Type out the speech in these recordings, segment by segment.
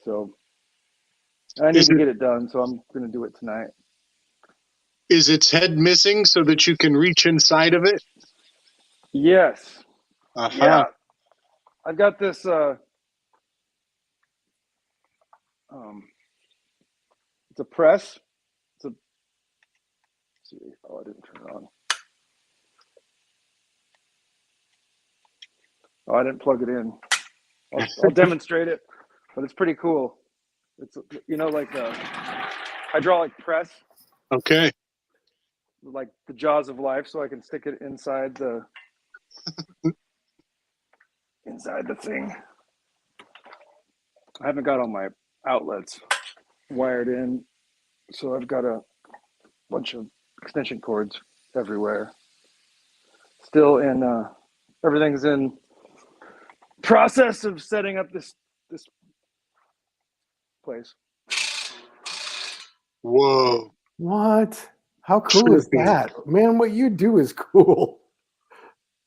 So I need to get it done. So I'm going to do it tonight. Is its head missing so that you can reach inside of it? Yes. Uh-huh. Yeah. I've got this. It's a press. It's a. Let's see. Oh, I didn't turn it on. Oh, I didn't plug it in. I'll demonstrate it, but it's pretty cool. It's like a hydraulic press, Okay. like the jaws of life, so I can stick it inside the thing. I haven't got all my outlets wired in, so I've got a bunch of extension cords everywhere. Still in everything's in process of setting up this place. Whoa. What? How cool is that? Man, what you do is cool.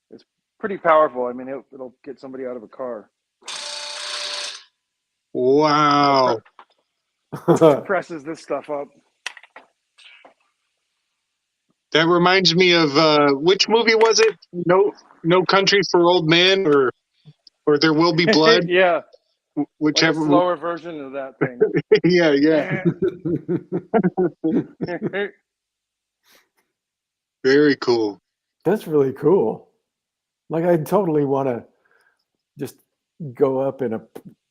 It's pretty powerful. I mean, it'll get somebody out of a car. Wow. Presses this stuff up. That reminds me of which movie was it? No Country for Old Men or There Will Be Blood? Yeah. Whichever. Like a slower version of that thing. Yeah. Very cool. That's really cool. Like, I totally want to just go up and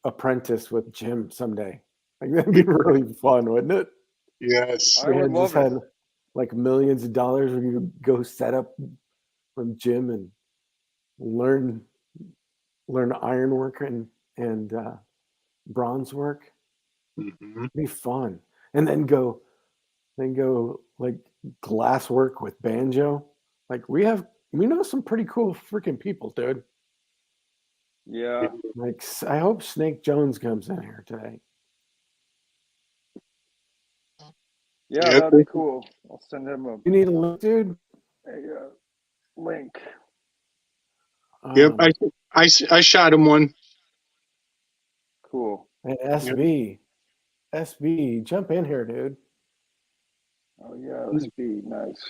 apprentice with Jim someday. Like, that'd be really fun, wouldn't it? Yes. I would love had it. like millions of dollars where you go set up with Jim and learn ironwork and bronze work. Mm-hmm. It'd be fun. And then go like glass work with banjo. Like we know some pretty cool freaking people, dude. Yeah. Like I hope Snake Jones comes in here today. Yeah, Yep. that'd be cool. I'll send him You need a link, dude? a link. Yep. I shot him one. Cool. And SB, jump in here, dude. Oh yeah, let's be nice.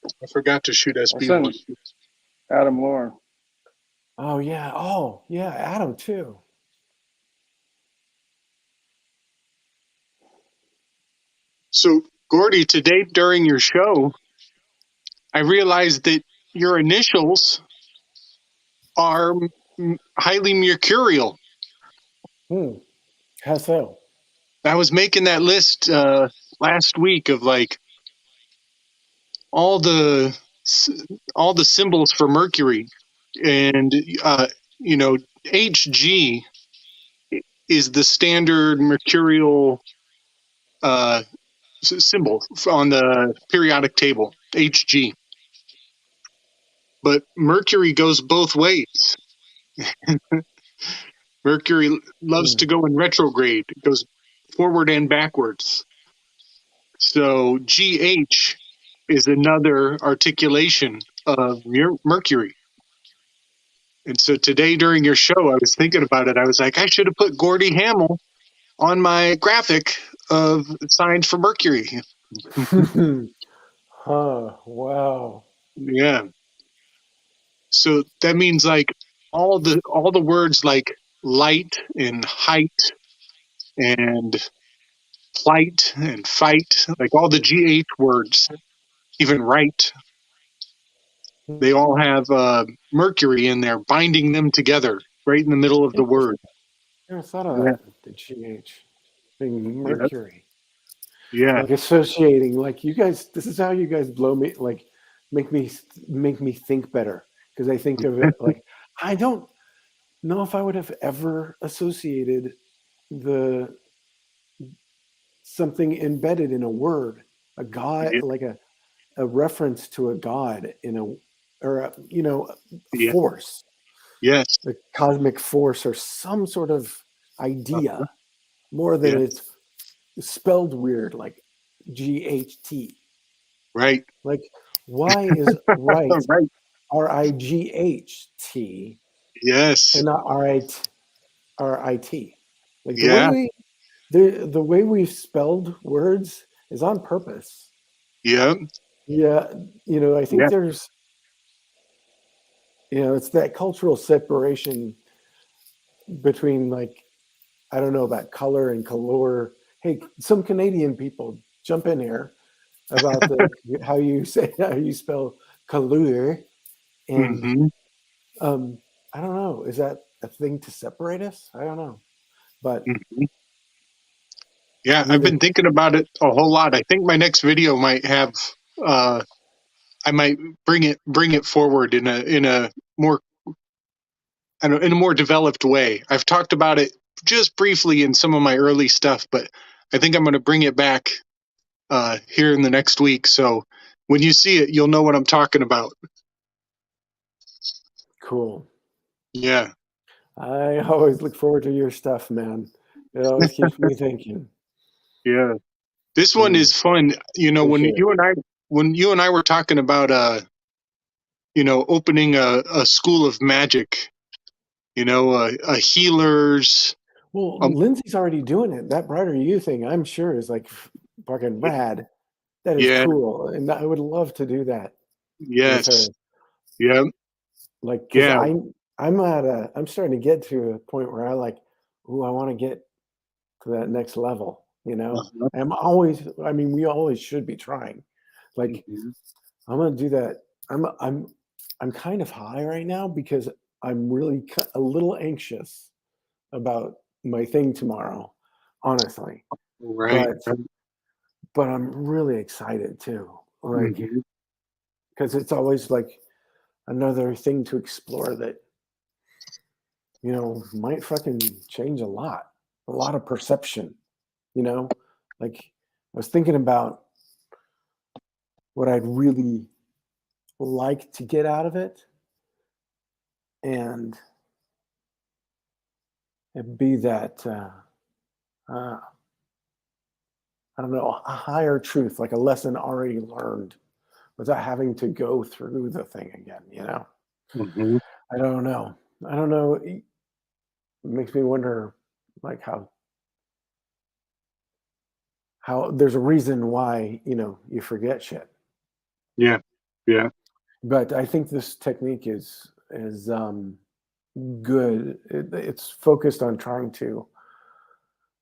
I forgot to shoot I'll SB send one. Adam Lore. Oh yeah, Adam too. So, Gordy, today during your show, I realized that your initials are highly mercurial. How so? I was making that list last week of like all the symbols for Mercury, and Hg is the standard mercurial symbol on the periodic table, Hg. But Mercury goes both ways. Mercury loves to go in retrograde. It goes forward and backwards. So GH is another articulation of Mercury. And so today during your show, I was thinking about it. I was like, I should have put Gordy Hamill on my graphic of signs for Mercury. Wow. Yeah. So that means like all the words like light and height and plight and fight, like all the GH words, even right, they all have Mercury in there, binding them together right in the middle of the word. Never thought of that. The GH being Mercury. Yeah. Like associating, like you guys. This is how you guys blow me. Like make me think better because I think of it like I don't know if I would have ever associated something embedded in a word, a god, like a reference to a god in a force. Yes. The cosmic force or some sort of idea, more than it's spelled weird, like GHT. Right. Like, why is right Right. RIGHT Yes. and not RIT. Like Yeah. the way we've spelled words is on purpose. Yeah. Yeah, I think Yeah. there's, it's that cultural separation between, like, I don't know about color and color. Hey, some Canadian people jump in here about how you spell color, and Hmm. um, I don't know. Is that a thing to separate us? I don't know, but Yeah, I've neither. been thinking about it a whole lot. I think my next video might have I might bring it forward in a more I don't know, in a more developed way. I've talked about it just briefly in some of my early stuff, but I think I'm going to bring it back here in the next week. So when you see it, you'll know what I'm talking about. Cool. Yeah. I always look forward to your stuff, man. It always keeps me thinking. Yeah. This one is fun. Appreciate it. When you and I were talking about opening a school of magic, a healers. Well, Um, Lindsay's already doing it. That Brighter You thing, I'm sure, is like fucking rad. That is yeah. cool, and I would love to do that with her. Yes. Yeah. Like, because Yeah. I'm starting to get to a point where I like, ooh, I want to get to that next level. Uh-huh. I mean, we always should be trying. Like, Mhm. I'm gonna do that. I'm kind of high right now because I'm really a little anxious about my thing tomorrow, honestly. Right. But but I'm really excited too. Like, Mhm. because it's always like another thing to explore that might fucking change a lot of perception. Like, I was thinking about what I'd really like to get out of it, and it'd be that uh, I don't know, a higher truth, like a lesson already learned, without having to go through the thing again. Mhm. I don't know. I don't know. It makes me wonder, like, how there's a reason why you forget shit. Yeah. Yeah. But I think this technique is good. It's focused on trying to,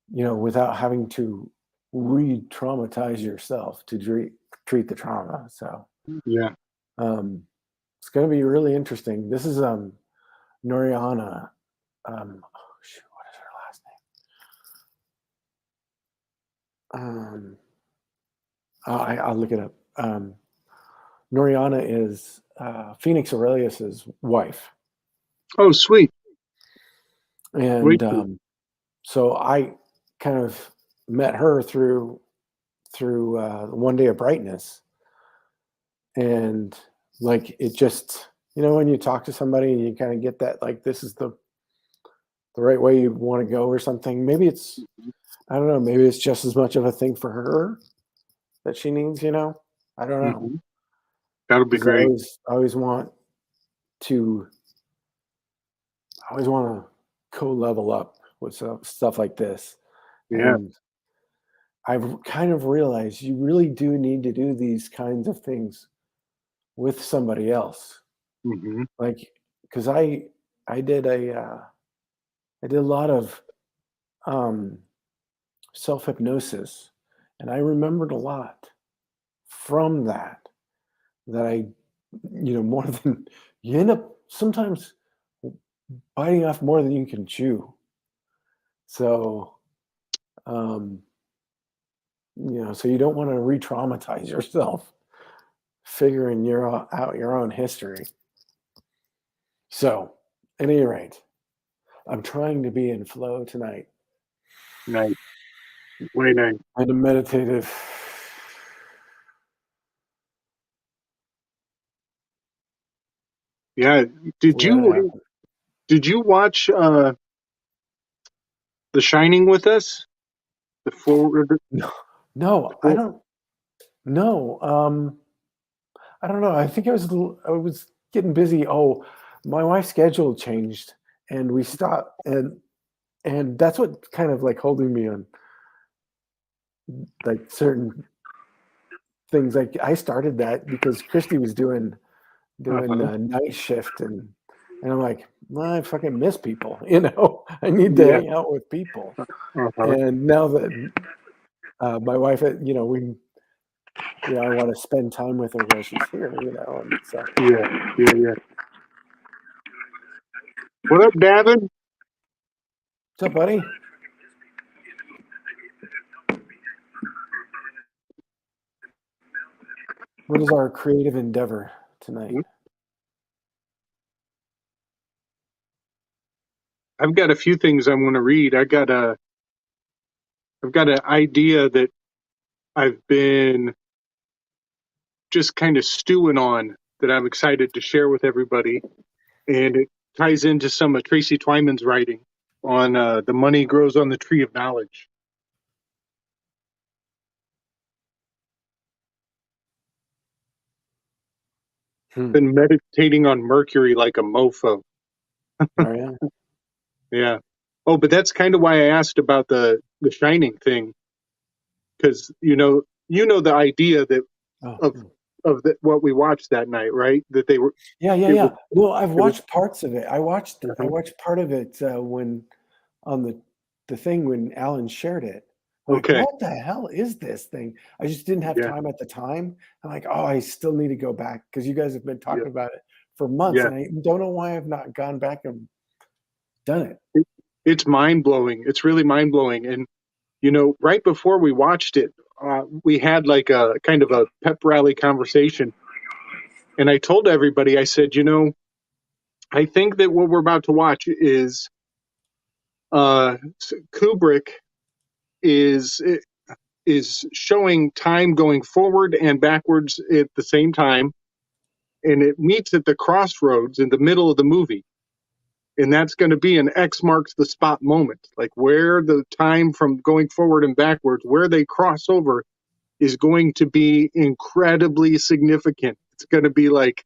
without having to re-traumatize yourself to treat the trauma. So Yeah. um, it's going to be really interesting. This is Noriana. Oh, shoot, what is her last name? I'll look it up. Noriana is Phoenix Aurelius's wife, Oh, sweet. and Wait. so I kind of met her through One Day of Brightness, and like, it just, when you talk to somebody and you kind of get that, like, this is the right way you want to go or something. Maybe it's, I don't know, maybe it's just as much of a thing for her that she needs. I don't know, Mhm. That'll be because I great. always want to co-level up with stuff like this. Yeah. And I've kind of realized you really do need to do these kinds of things with somebody else. Mhm. Like, because I did I did a lot of um, self hypnosis, and I remembered a lot from that I, more than you end up sometimes biting off more than you can chew. So, um, so you don't want to re-traumatize yourself figuring out your own history. So, at any rate, I'm trying to be in flow tonight. Nice. Way nice. And a meditative. Yeah. Did Let it you happen. did you watch The Shining with us? The forward. No, no, I don't know. I don't know. I think I was getting busy. Oh, my wife's schedule changed, and we stopped, and that's what kind of like holding me on like certain things. Like I started that because Christy was doing night shift, and I'm like, well, I fucking miss people, you know. I need to Yeah. hang out with people. Uh-huh. And now that my wife, you know, I want to spend time with her while she's here, you know. And so, Yeah. What up, Davin? what's up, buddy? What is our creative endeavor tonight? I've got a few things I want to read. I've got an idea that I've been just kind of stewing on that I'm excited to share with everybody, and it ties into some of Tracy Twyman's writing on the money grows on the tree of knowledge. Been meditating on Mercury like a mofo. Oh, yeah. Yeah. Oh, but that's kind of why I asked about the Shining thing, because you know the idea that of what we watched that night, right? That they were. Yeah. Well, I've watched parts of it. I watched part of it when on the thing when Alan shared it. I'm Okay. like, what the hell is this thing? I just didn't have time at the time. I'm like, oh, I still need to go back because you guys have been talking about it for months, and I don't know why I've not gone back and done it. It's mind blowing. It's really mind blowing. And you know, right before we watched it, we had like a kind of a pep rally conversation, and I told everybody, I said, you know, I think that what we're about to watch is Kubrick is showing time going forward and backwards at the same time, and it meets at the crossroads in the middle of the movie, and that's going to be an X marks the spot moment, like where the time from going forward and backwards, where they cross over, is going to be incredibly significant. It's going to be like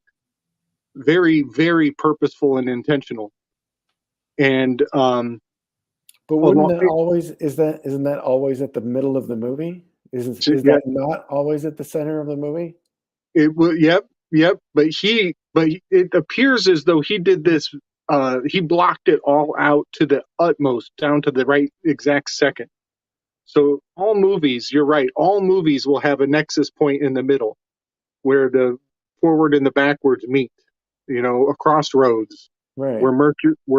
very, very purposeful and intentional. And but wouldn't that always isn't that always at the middle of the movie? Is that not always at the center of the movie? It will. Yep. But it appears as though he did this. He blocked it all out to the utmost, down to the right exact second. So all movies, you're right. All movies will have a nexus point in the middle, where the forward and the backwards meet. You know, a crossroads, right? Where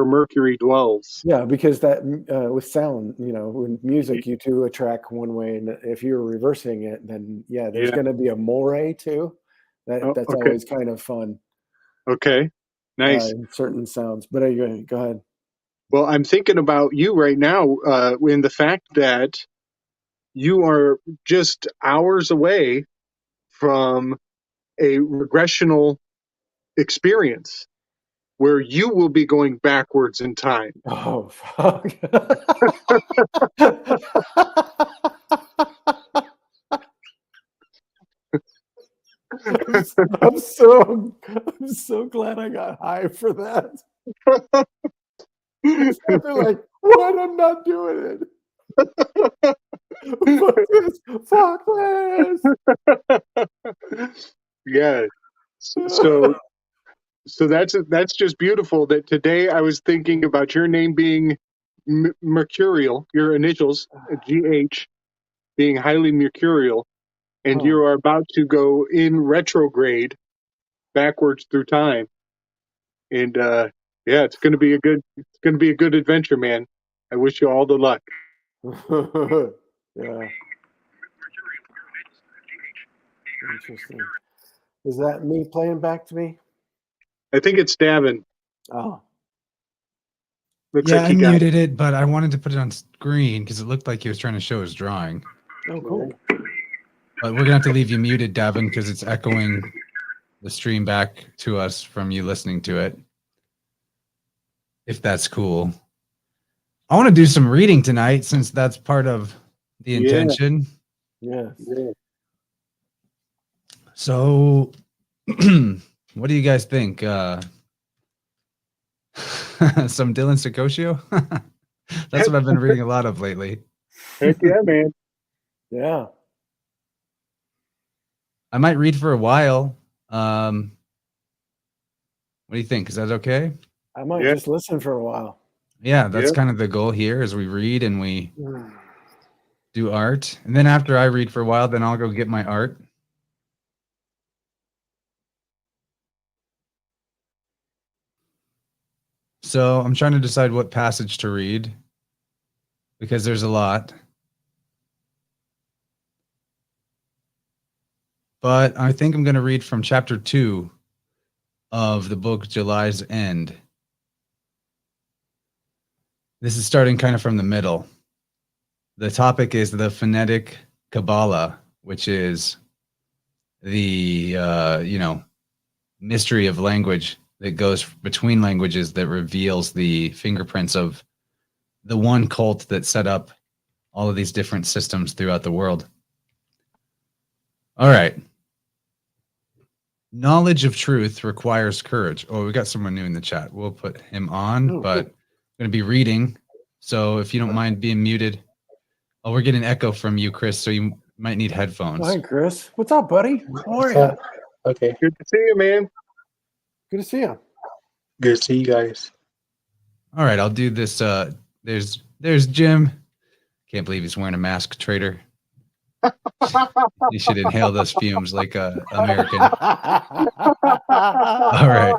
Mercury dwells. Yeah, because that with sound, you know, with music, you do a track one way, and if you're reversing it, then there's going to be a moire too. That's always kind of fun. Okay, nice. In certain sounds, but anyway, go ahead. Well, I'm thinking about you right now in the fact that you are just hours away from a regressional experience where you will be going backwards in time. Oh, fuck. I'm so glad I got high for that. They're like, what? I'm not doing it. Fuck this. Yeah. So that's just beautiful that today I was thinking about your name being mercurial, your initials, GH, being highly mercurial, and you are about to go in retrograde backwards through time. And it's going to be a good adventure, man. I wish you all the luck. Yeah. Interesting. Is that me playing back to me? I think it's Davin. Oh. Looks I muted it, but I wanted to put it on screen because it looked like he was trying to show his drawing. Oh, cool. But we're going to have to leave you muted, Davin, because it's echoing the stream back to us from you listening to it. If that's cool. I want to do some reading tonight since that's part of the intention. Yeah. So, what do you guys think? Some Dylan Secosio. That's what I've been reading a lot of lately. Heck yeah, man. Yeah. I might read for a while. What do you think? Is that okay? I might Yeah. just listen for a while. Yeah, that's Yeah. kind of the goal here is we read and we do art. And then after I read for a while, then I'll go get my art. So I'm trying to decide what passage to read because there's a lot. But I think I'm going to read from chapter 2 of the book July's End. This is starting kind of from the middle. The topic is the phonetic Kabbalah, which is the mystery of language that goes between languages that reveals the fingerprints of the one cult that set up all of these different systems throughout the world. All right. Knowledge of truth requires courage. Oh, we got someone new in the chat. We'll put him on, Oh, but cool. I'm going to be reading. So if you don't mind being muted. Oh, we're getting echo from you, Chris, so you might need headphones. Hi, Chris. What's up, buddy? How are you? Okay, Good to see you, man. Good to see you. good to see you guys. All right, I'll do this. There's Jim. Can't believe he's wearing a mask, traitor. You should inhale those fumes like a American. All right.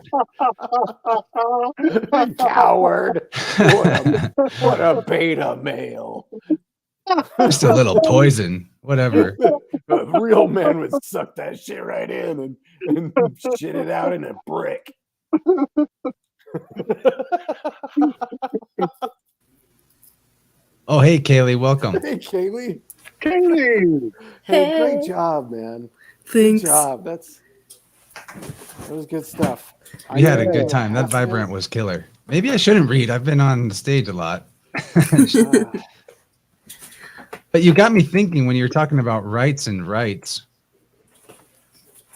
Coward. What a beta male. Just a little poison. Whatever. A real man would suck that shit right in and shit it out in a brick. Oh, hey, Kaylee, welcome. Hey, Kaylee. Kaylee. Hey, Hey. great job, man. Thanks. Good job. That was good stuff. We had a good time. That vibrant was killer. Maybe I shouldn't read. I've been on the stage a lot. But you got me thinking when you were talking about rights and rights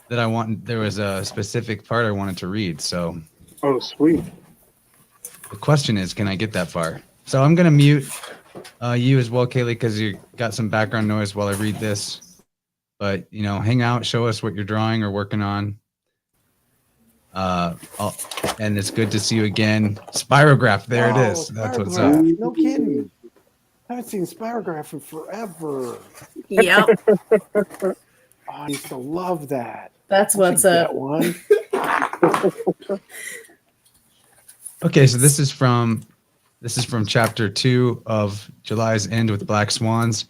that there was a specific part I wanted to read. So Oh, sweet. the question is, can I get that far? So I'm going to mute you as well, Kaylee, because you got some background noise while I read this. But, hang out, show us what you're drawing or working on. And it's good to see you again. Spirograph, there it is. That's what's up. Spirograph. No kidding. I haven't seen Spirograph in forever. Yep. Oh, I used to love that. That's I what's should up. get one. Okay, so this is from chapter 2 of July's End with Black Swans.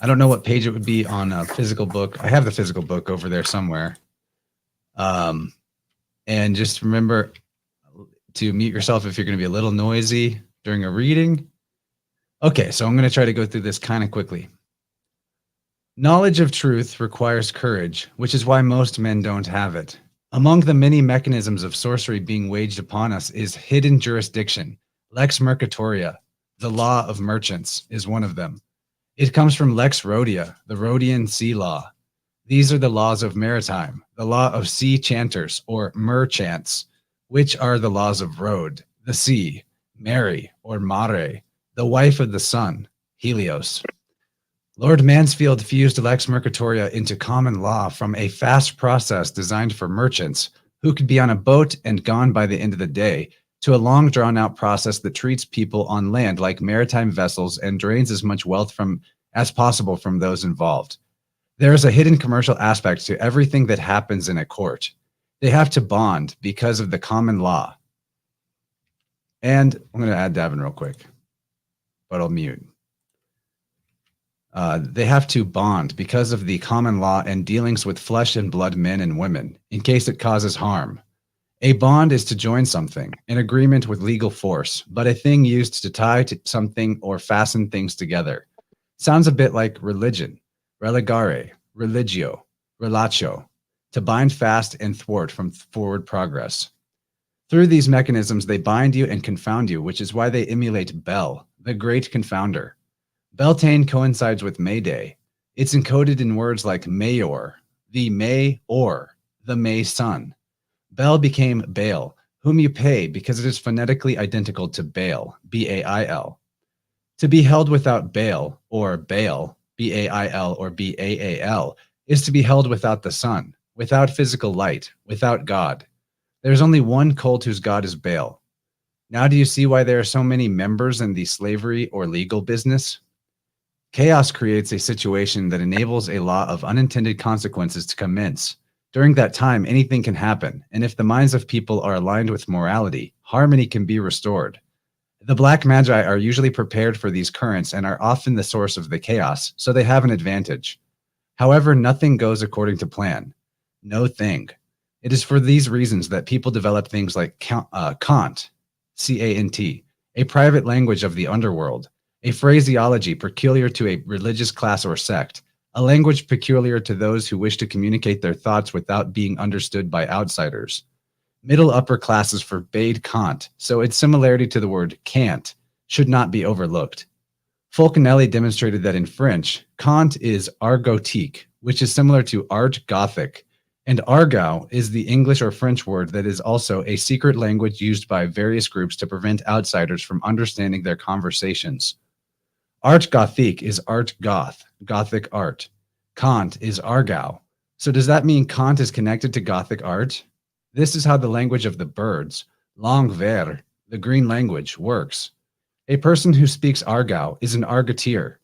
I don't know what page it would be on a physical book. I have the physical book over there somewhere. And just remember to mute yourself if you're going to be a little noisy during a reading. Okay, so I'm going to try to go through this kind of quickly. Knowledge of truth requires courage, which is why most men don't have it. Among the many mechanisms of sorcery being waged upon us is hidden jurisdiction. Lex Mercatoria, the law of merchants, is one of them. It comes from Lex Rhodia, the Rhodian sea law. These are the laws of maritime, the law of sea chanters or merchants, which are the laws of Rhode, the sea, Mary or Mare, the wife of the sun, Helios. Lord Mansfield fused Lex Mercatoria into common law from a fast process designed for merchants who could be on a boat and gone by the end of the day to a long drawn-out process that treats people on land like maritime vessels and drains as much wealth as possible from those involved. There is a hidden commercial aspect to everything that happens in a court. They have to bond because of the common law. And I'm going to add Davin real quick, but I'll mute. They have to bond because of the common law and dealings with flesh and blood men and women in case it causes harm. A bond is to join something, an agreement with legal force, but a thing used to tie to something or fasten things together. Sounds a bit like religion, religare, religio, relatio, to bind fast and thwart from forward progress. Through these mechanisms, they bind you and confound you, which is why they emulate Bel, the great confounder. Beltane coincides with May Day. It's encoded in words like Mayor, the May or the May sun. Bel became Baal, whom whom you pay because it is phonetically identical to Baal, B-A-I-L. To be held without Baal, or Baal, B-A-I-L or B-A-A-L, is to be held without the sun, without physical light, without God. There is only one cult whose God is Baal. Now do you see why there are so many members in the slavery or legal business? Chaos creates a situation that enables a law of unintended consequences to commence. During that time, anything can happen, and if the minds of people are aligned with morality, harmony can be restored. The Black Magi are usually prepared for these currents and are often the source of the chaos, so they have an advantage. However, nothing goes according to plan. No thing. It is for these reasons that people develop things like Kant, C-A-N-T, a private language of the underworld, a phraseology peculiar to a religious class or sect, a language peculiar to those who wish to communicate their thoughts without being understood by outsiders. Middle upper classes forbade Kant, so its similarity to the word can't should not be overlooked. Fulcanelli demonstrated that in French, Kant is argotique, which is similar to art Gothic, and argot is the English or French word that is also a secret language used by various groups to prevent outsiders from understanding their conversations. Art Gothique is art goth, Gothic art. Kant is argot. So does that mean Kant is connected to Gothic art? This is how the language of the birds, langue verte, the green language, works. A person who speaks argot is an argoteer.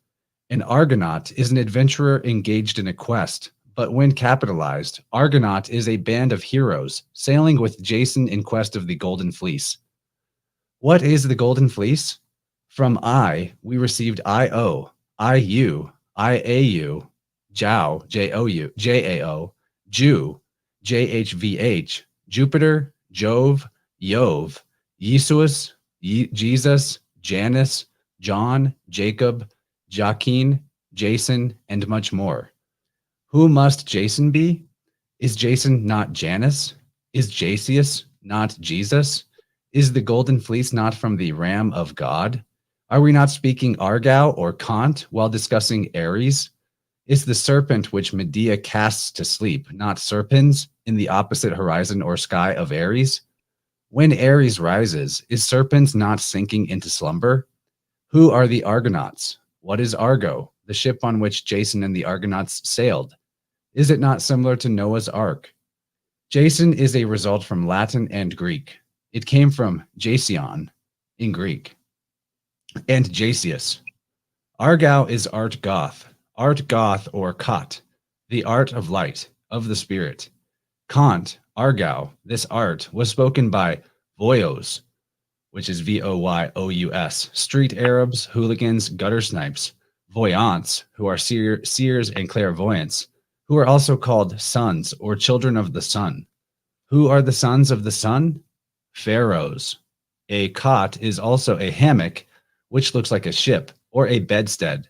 An argonaut is an adventurer engaged in a quest, but when capitalized, Argonaut is a band of heroes sailing with Jason in quest of the Golden Fleece. What is the Golden Fleece? From I, we received I-O, I-U, I-A-U, Jiao, J-O-U, J-A-O, Jew, J-H-V-H, Jupiter, Jove, Yov, Yesus, Jesus, Janus, John, Jacob, Joaquin, Jason, and much more. Who must Jason be? Is Jason not Janus? Is Jasius not Jesus? Is the Golden Fleece not from the Ram of God? Are we not speaking Argot or Kant while discussing Ares? Is the serpent which Medea casts to sleep not Serpens in the opposite horizon or sky of Ares? When Ares rises, is Serpens not sinking into slumber? Who are the Argonauts? What is Argo, the ship on which Jason and the Argonauts sailed? Is it not similar to Noah's Ark? Jason is a result from Latin and Greek. It came from Jason in Greek and Jasius. Argot is art goth or Kot, the art of light, of the spirit. Kant, Argot, this art, was spoken by voyous, which is V-O-Y-O-U-S, street Arabs, hooligans, gutter snipes, voyants, who are seers and clairvoyants, who are also called sons or children of the sun. Who are the sons of the sun? Pharaohs. A cot is also a hammock, which looks like a ship, or a bedstead.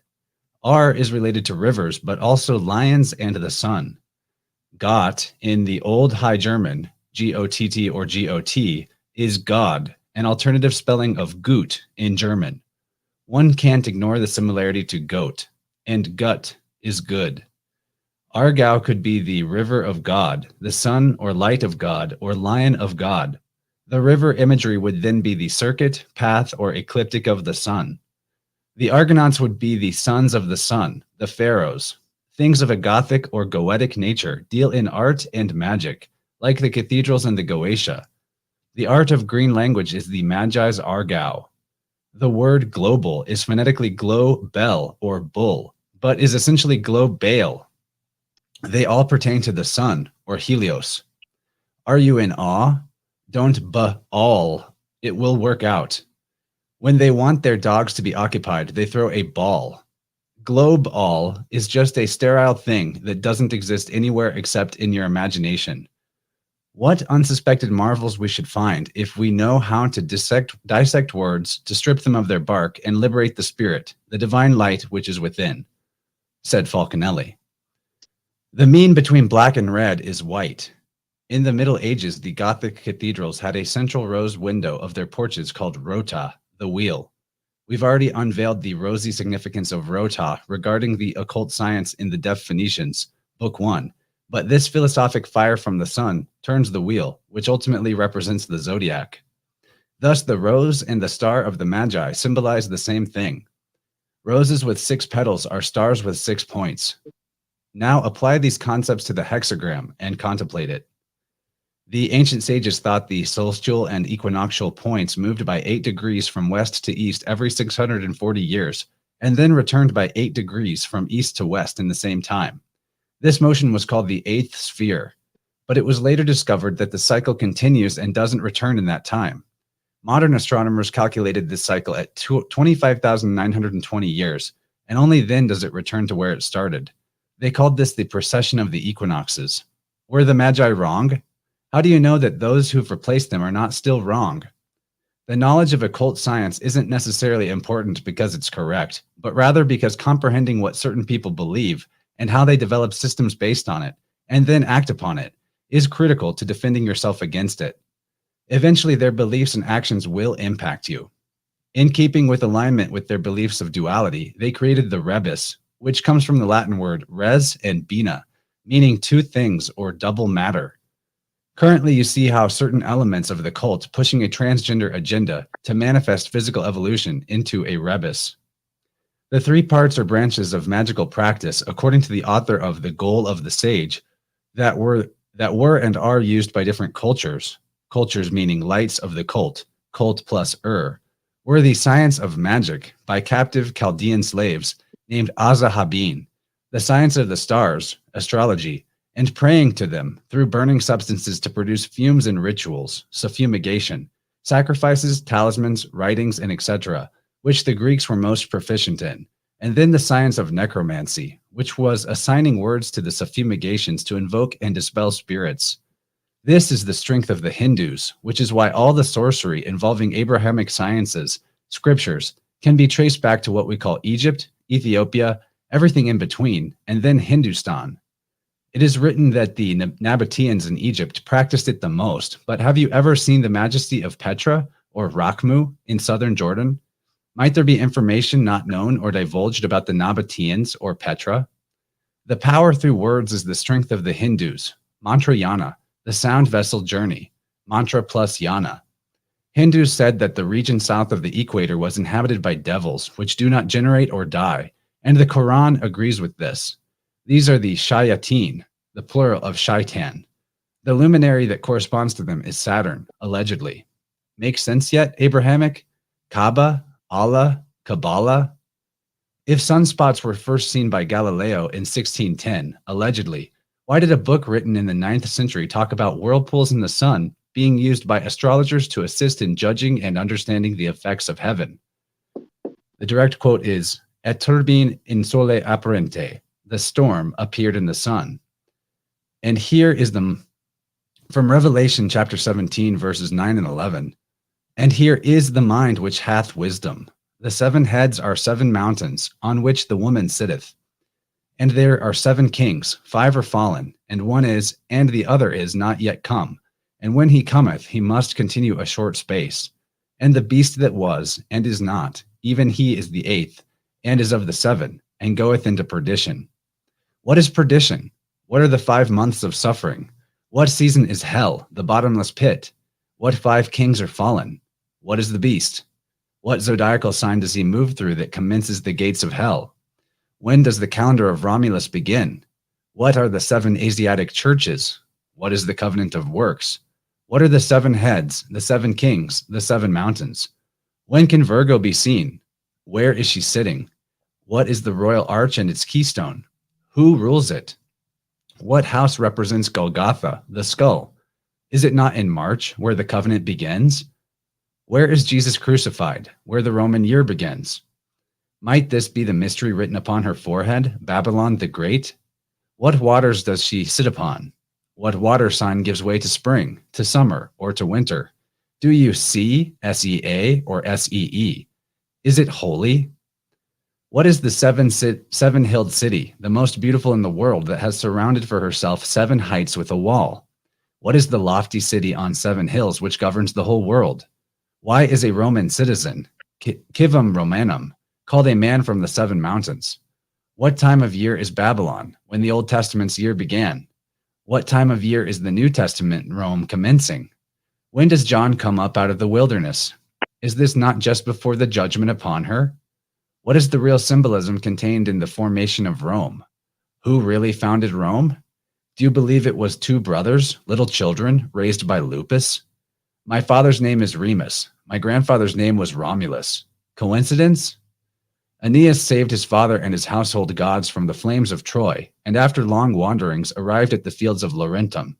R is related to rivers, but also lions and the sun. Gott, in the Old High German, G-O-T-T or G-O-T, is God, an alternative spelling of gut in German. One can't ignore the similarity to goat, and gut is good. Argot could be the river of God, the sun or light of God, or lion of God. The river imagery would then be the circuit, path, or ecliptic of the sun. The Argonauts would be the sons of the sun, the pharaohs. Things of a Gothic or Goetic nature deal in art and magic, like the cathedrals in the Goetia. The art of green language is the Magi's Argot. The word global is phonetically glow-bell or bull, but is essentially glow-bale. They all pertain to the sun, or Helios. Are you in awe? Don't all. It will work out. When they want their dogs to be occupied, they throw a ball. Globe all is just a sterile thing that doesn't exist anywhere except in your imagination. What unsuspected marvels we should find if we know how to dissect words, to strip them of their bark, and liberate the spirit, the divine light which is within, said Fulcanelli. The mean between black and red is white. In the Middle Ages, the Gothic cathedrals had a central rose window of their porches called rota, the wheel. We've already unveiled the rosy significance of rota regarding the occult science in the Deaf Phoenicians, Book 1, But this philosophic fire from the sun turns the wheel, which ultimately represents the zodiac. Thus, the rose and the star of the Magi symbolize the same thing. Roses with 6 petals are stars with 6 points. Now apply these concepts to the hexagram and contemplate it. The ancient sages thought the solstical and equinoctial points moved by 8 degrees from west to east every 640 years, and then returned by 8 degrees from east to west in the same time. This motion was called the 8th sphere, but it was later discovered that the cycle continues and doesn't return in that time. Modern astronomers calculated this cycle at 25,920 years, and only then does it return to where it started. They called this the precession of the equinoxes. Were the Magi wrong? How do you know that those who've replaced them are not still wrong? The knowledge of occult science isn't necessarily important because it's correct, but rather because comprehending what certain people believe and how they develop systems based on it, and then act upon it, is critical to defending yourself against it. Eventually, their beliefs and actions will impact you. In keeping with alignment with their beliefs of duality, they created the rebus, which comes from the Latin word res and bina, meaning 2 things or double matter. Currently, you see how certain elements of the cult pushing a transgender agenda to manifest physical evolution into a rebus. The 3 parts or branches of magical practice, according to the author of The Goal of the Sage, that were and are used by different cultures meaning lights of the cult plus were the science of magic by captive Chaldean slaves named Azahabin, the science of the stars, astrology, and praying to them through burning substances to produce fumes and rituals, suffumigation, sacrifices, talismans, writings, and etc., which the Greeks were most proficient in, and then the science of necromancy, which was assigning words to the suffumigations to invoke and dispel spirits. This is the strength of the Hindus, which is why all the sorcery involving Abrahamic sciences, scriptures, can be traced back to what we call Egypt, Ethiopia, everything in between, and then Hindustan. It is written that the Nabateans in Egypt practiced it the most, but have you ever seen the majesty of Petra or Rakhmu in southern Jordan? Might there be information not known or divulged about the Nabateans or Petra? The power through words is the strength of the Hindus. Mantra Yana, the sound vessel journey. Mantra plus Yana. Hindus said that the region south of the equator was inhabited by devils, which do not generate or die, and the Quran agrees with this. These are the Shayateen, the plural of Shaitan. The luminary that corresponds to them is Saturn, allegedly. Make sense yet, Abrahamic? Kaaba? Allah? Kabbalah? If sunspots were first seen by Galileo in 1610, allegedly, why did a book written in the 9th century talk about whirlpools in the sun being used by astrologers to assist in judging and understanding the effects of heaven? The direct quote is, Et turbine in sole apparente, the storm appeared in the sun. And here is from Revelation chapter 17, verses 9 and 11. And here is the mind which hath wisdom. The 7 heads are 7 mountains, on which the woman sitteth. And there are 7 kings, 5 are fallen, and one is, and the other is not yet come. And when he cometh, he must continue a short space. And the beast that was, and is not, even he is the 8th, and is of the 7, and goeth into perdition. What is perdition? What are the 5 months of suffering? What season is hell, the bottomless pit? What 5 kings are fallen? What is the beast? What zodiacal sign does he move through that commences the gates of hell? When does the calendar of Romulus begin? What are the 7 Asiatic churches? What is the covenant of works? What are the 7 heads, the 7 kings, the 7 mountains? When can Virgo be seen? Where is she sitting? What is the royal arch and its keystone? Who rules it? What house represents Golgotha, the skull? Is it not in March, where the covenant begins? Where is Jesus crucified, where the Roman year begins? Might this be the mystery written upon her forehead, Babylon the Great? What waters does she sit upon? What water sign gives way to spring, to summer, or to winter? Do you see, S-E-A, or S-E-E? Is it holy? What is the seven-hilled city, the most beautiful in the world, that has surrounded for herself 7 heights with a wall? What is the lofty city on 7 hills which governs the whole world? Why is a Roman citizen, Civum Romanum, called a man from the 7 mountains? What time of year is Babylon, when the Old Testament's year began? What time of year is the New Testament Rome commencing? When does John come up out of the wilderness? Is this not just before the judgment upon her? What is the real symbolism contained in the formation of Rome? Who really founded Rome? Do you believe it was two brothers, little children, raised by Lupus? My father's name is Remus. My grandfather's name was Romulus. Coincidence? Aeneas saved his father and his household gods from the flames of Troy, and after long wanderings arrived at the fields of Laurentum.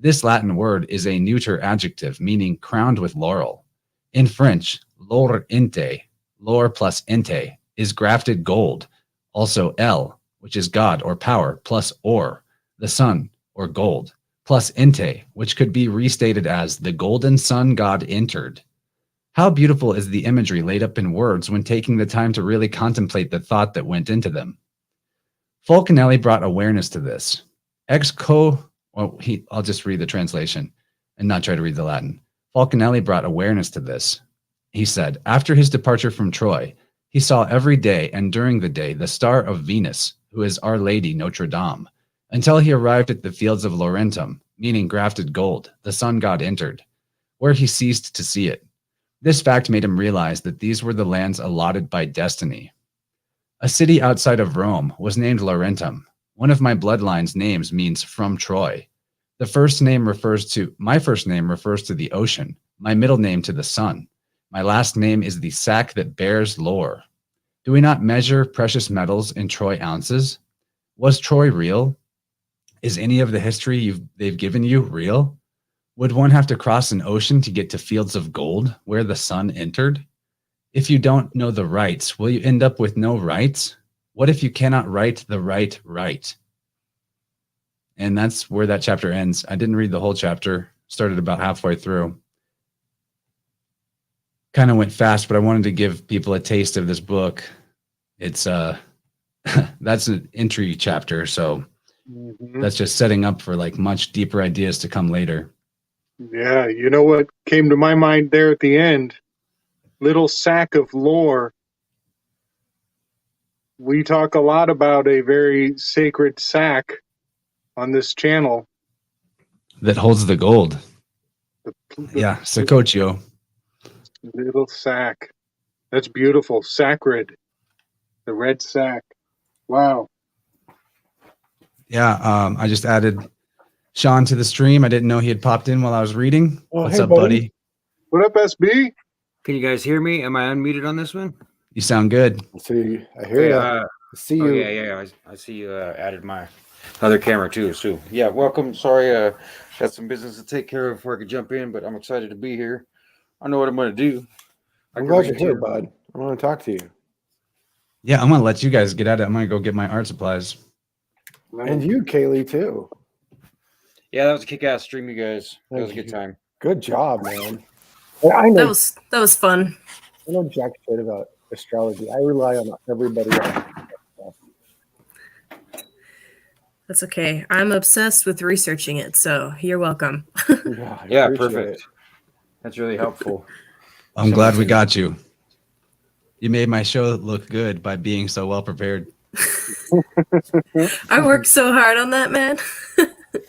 This Latin word is a neuter adjective meaning crowned with laurel. In French, laurente, lor plus ente, is grafted gold, also L, which is God or power, plus or, the sun or gold, plus ente, which could be restated as the golden sun god entered. How beautiful is the imagery laid up in words when taking the time to really contemplate the thought that went into them. Fulcanelli brought awareness to this. I'll just read the translation and not try to read the Latin. Fulcanelli brought awareness to this. He said, after his departure from Troy, he saw every day and during the day the star of Venus, who is Our Lady Notre Dame, until he arrived at the fields of Laurentum, meaning grafted gold, the sun god entered, where he ceased to see it. This fact made him realize that these were the lands allotted by destiny. A city outside of Rome was named Laurentum. One of my bloodline's names means from Troy. My first name refers to the ocean, my middle name to the sun. My last name is the sack that bears lore. Do we not measure precious metals in Troy ounces? Was Troy real? Is any of the history they've given you real? Would one have to cross an ocean to get to fields of gold where the sun entered? If you don't know the rights, will you end up with no rights? What if you cannot write the right? And that's where that chapter ends. I didn't read the whole chapter, started about halfway through. Kind of went fast, but I wanted to give people a taste of this book. It's that's an entry chapter, so that's just setting up for like much deeper ideas to come later. Yeah, you know what came to my mind there at the end? Little sack of lore. We talk a lot about a very sacred sack on this channel. That holds the gold. The Yeah, Sacocho. little sack. That's beautiful. Sacred. The red sack. Wow. Yeah, I just added Sean to the stream. I didn't know he had popped in while I was reading. Oh, What's hey, up, buddy? What up, SB? Can you guys hear me? Am I unmuted on this one? You sound good. See, I hear you. I see you. Yeah. I see you added my other camera too. So yeah, welcome. Sorry, got some business to take care of before I could jump in, but I'm excited to be here. I know what I'm going to do. I'm glad you're here, bud. I want to talk to you. Yeah, I'm gonna let you guys get at it. I'm gonna go get my art supplies. And you, Kaylee, too. Yeah, that was a kick-ass stream, you guys. That was a Thank good time. Good job, man. I know, That was fun. I know jack shit about astrology. I rely on everybody else. That's okay. I'm obsessed with researching it, so you're welcome. Yeah, I Yeah, appreciate perfect. it. That's really helpful. I'm glad we got you. You made my show look good by being so well prepared. I worked so hard on that, man.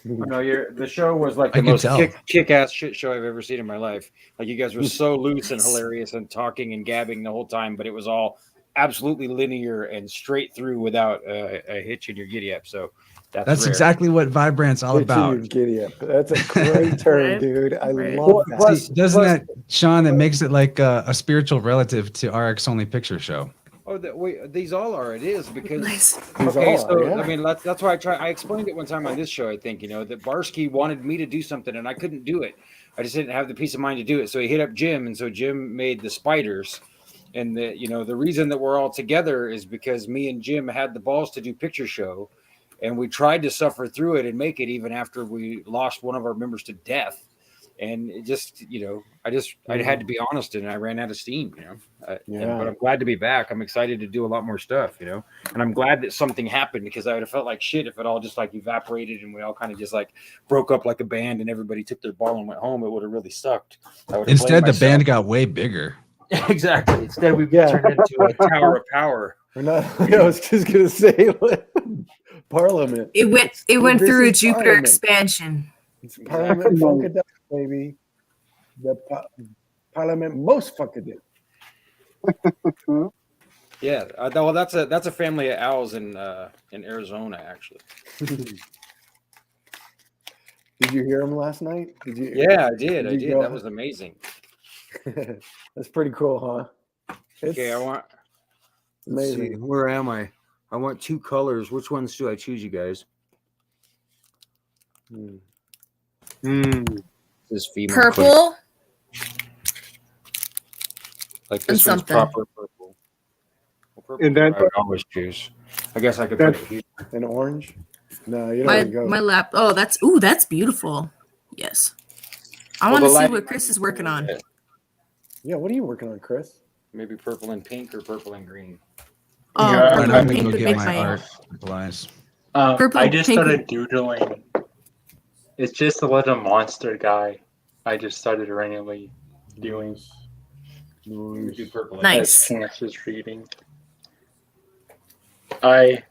No, the show was like I the could most tell. kick-ass shit show I've ever seen in my life. Like you guys were so loose and hilarious and talking and gabbing the whole time, but it was all linear and straight through without a hitch in your giddy up. So that's rare. exactly what Vibrant's all It's in your about. giddy up. That's a great term, Right? dude. I Right. love that. See, doesn't that, Sean, that makes it like a spiritual relative to RX Only Picture Show? Oh, these all are. It is because Nice. These okay, all so are, yeah. I mean that's why I explained it one time on this show. I think that Barsky wanted me to do something and I couldn't do it. I just didn't have the peace of mind to do it. So he hit up Jim, and so Jim made the spiders. And the reason that we're all together is because me and Jim had the balls to do picture show, and we tried to suffer through it and make it even after we lost one of our members to death. And it just, I had to be honest, and I ran out of steam, but I'm glad to be back. I'm excited to do a lot more stuff, and I'm glad that something happened, because I would have felt like shit if it all just like evaporated and we all kind of just like broke up like a band and everybody took their ball and went home. It would have really sucked. Instead, the band got way bigger. Exactly. Instead, we turned into a tower of power. We're not. I was just gonna say, Parliament. It went This through a is Jupiter Parliament. expansion. It's Parliament Exactly. Funkadelic, baby. The Parliament most Funkadelic. Yeah, well, that's a family of owls in Arizona, actually. Did you hear him last night? Did you? Yeah, I did. Did I you did. go- That was amazing. That's pretty cool, huh? It's Okay, let's see. amazing. Where am I? I want 2 colors. Which ones do I choose, you guys? Hmm. This is female. clip. Purple Like and this one's something. proper purple. Well, purple And that- I would always choose. I guess I could put it here. An orange? No, you don't My want to go. my lap. Oh, that's beautiful. Yes. I Well, want to the see lighting what might Chris be is working on. red. Yeah, what are you working on, Chris? Maybe purple and pink or purple and green. Oh, Yeah, All right, purple I'm and gonna pink go would get make my my art supplies. Purple, I just pink started doodling. It's just a little monster guy. I just started randomly doing We do purple. and Nice. as Chance is reading.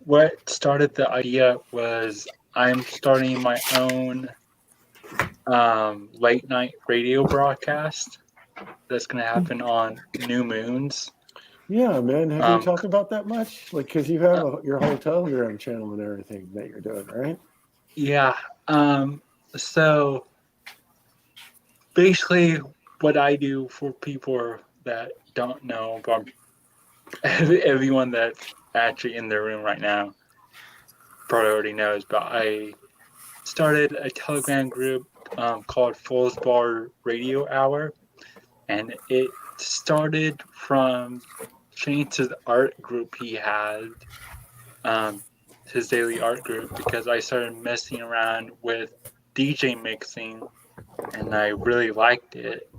What started the idea was I'm starting my own late night radio broadcast that's going to happen on new moons. Yeah, man. Have Um, you talked about that much? Like, because you have your whole Telegram channel and everything that you're doing, right? Yeah. So basically, what I do for people that don't know, but everyone that's actually in the room right now probably already knows, but I started a Telegram group called Fool's Bar Radio Hour, and it started from Chance's art group he had, his daily art group, because I started messing around with DJ mixing, and I really liked it.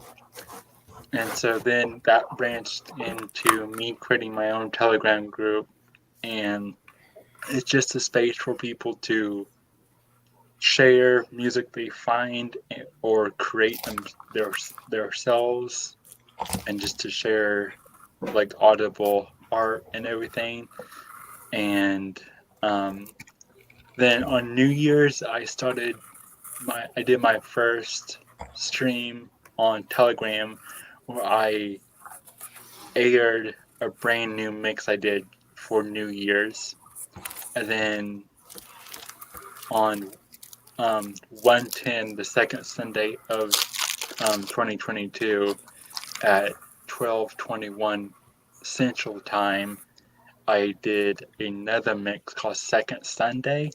And so then that branched into me creating my own Telegram group, and it's just a space for people to share music they find or create them themselves, and just to share like audible art and everything. And then on New Year's, I did my first stream on Telegram where I aired a brand new mix I did for New Year's. And then on 1/10, the second Sunday of 2022 at 12:21 Central Time, I did another mix called Second Sunday.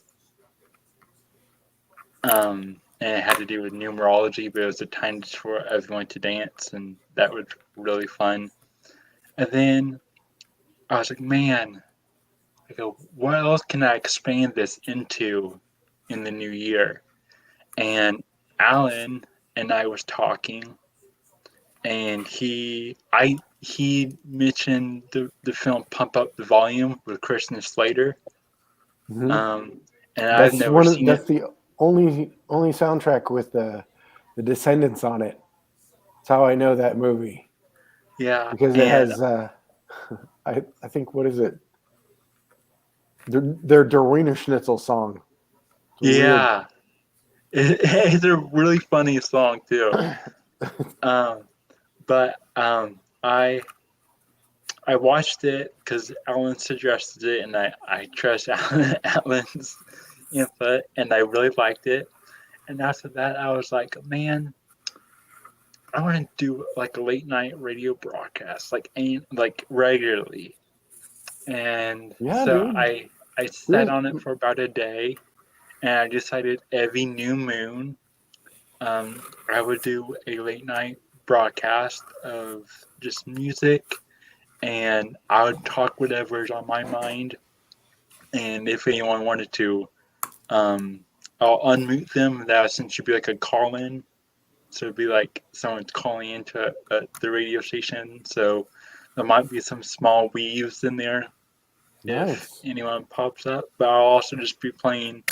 And it had to do with numerology, but it was a time for everyone to dance, and that was really fun. And then I was like, man, I go, what else can I expand this into in the new year? And Alan and I was talking, and he mentioned the film Pump Up the Volume with Christian Slater. Mhm. And I've never seen That's it. the only soundtrack with the Descendants on it. That's how I know that movie, Yeah, because it has I think, what is it? Their Der Wiener Schnitzel song. It's weird. yeah. It's a really funny song too. But I watched it because Alan suggested it, and I trust Alan's input, and I really liked it. And after that, I was like, man, I want to do like a late night radio broadcast, like regularly. And Yeah, so dude. I sat on it for about a day, and I decided every new moon, I would do a late night broadcast of just music, and I would talk whatever's on my mind. And if anyone wanted to, I'll unmute them. That would essentially be like a call in. So it'd be like someone's calling into the radio station. So there might be some small weaves in there if Nice. anyone pops up. But I'll also just be playing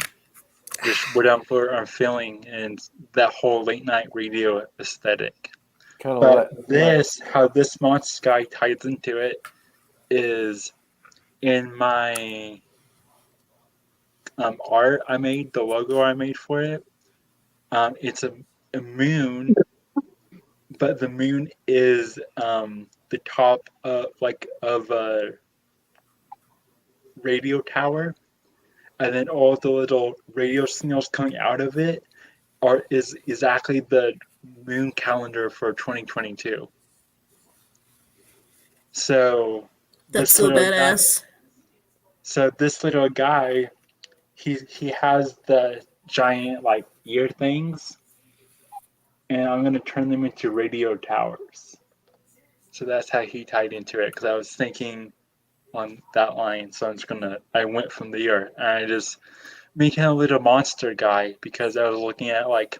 just whatever I'm feeling and that whole late night radio aesthetic. Kind of But how this Monster Sky ties into it is in my art I made, the logo I made for it. It's a moon, but the moon is the top of a radio tower, and then all the little radio signals coming out of it is exactly the moon calendar for 2022. So That's this so little guy, badass. so this little guy, he has the giant like ear things, and I'm gonna turn them into radio towers. So that's how he tied into it. Because I was thinking on that line, so I went from there, and I just making a little monster guy because I was looking at like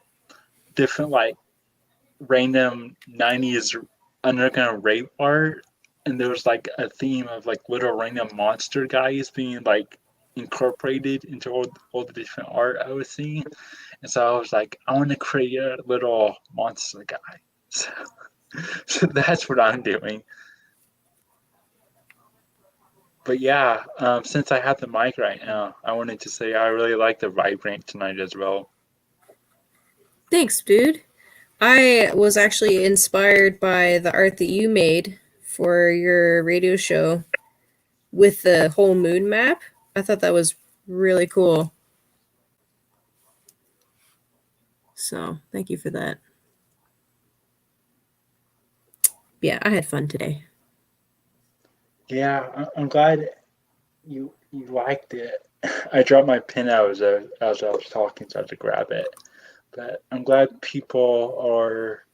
different like random 90s underground rape art, and there was like a theme of like little random monster guys being like incorporated into all the different art I was seeing. And so I was like, I want to create a little monster guy. So, so that's what I'm doing. But yeah, since I have the mic right now, I wanted to say I really like the vibrant tonight as well. Thanks, dude. I was actually inspired by the art that you made for your radio show with the whole moon map. I thought that was really cool. So, thank you for that. Yeah, I had fun today. Yeah, I'm glad you liked it. I dropped my pen out as I was talking, so I had to grab it. But I'm glad people are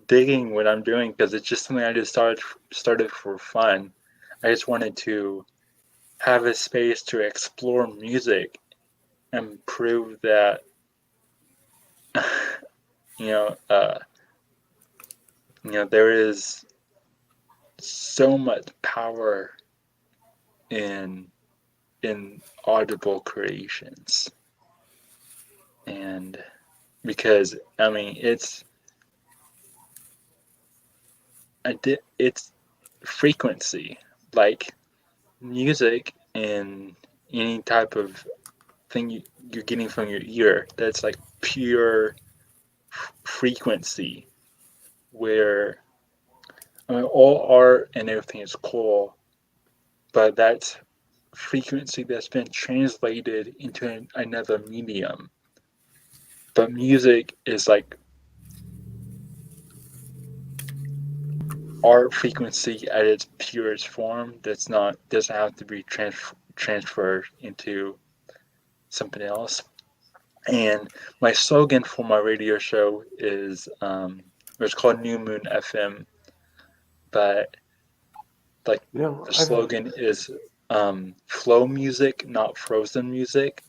digging what I'm doing because it's just something I just started for fun. I just wanted to have a space to explore music and prove that you know there is so much power in audible creations. And because I mean it's frequency, like music and any type of thing you're getting from your ear, that's like pure frequency, where I mean all art and everything is cool, but that's frequency that's been translated into another medium. But music is like art frequency at its purest form. Doesn't have to be transferred into something else. And my slogan for my radio show is it's called New Moon FM, but like the slogan is flow music, not frozen music.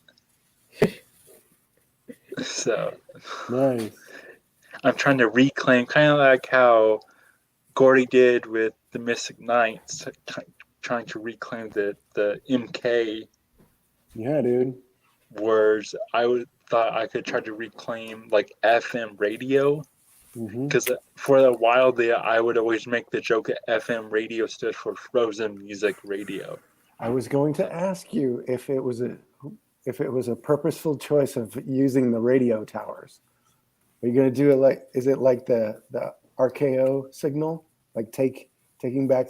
So Nice. I'm trying to reclaim, kind of like how Gordy did with the Mystic Knights, trying to reclaim the MK Yeah, dude. words. Thought I could try to reclaim like FM radio, because for a while there I would always make the joke that FM radio stood for frozen music radio. I was going to ask you if it was a purposeful choice of using the radio towers. Are you going to do it like, is it like the RKO signal, like taking back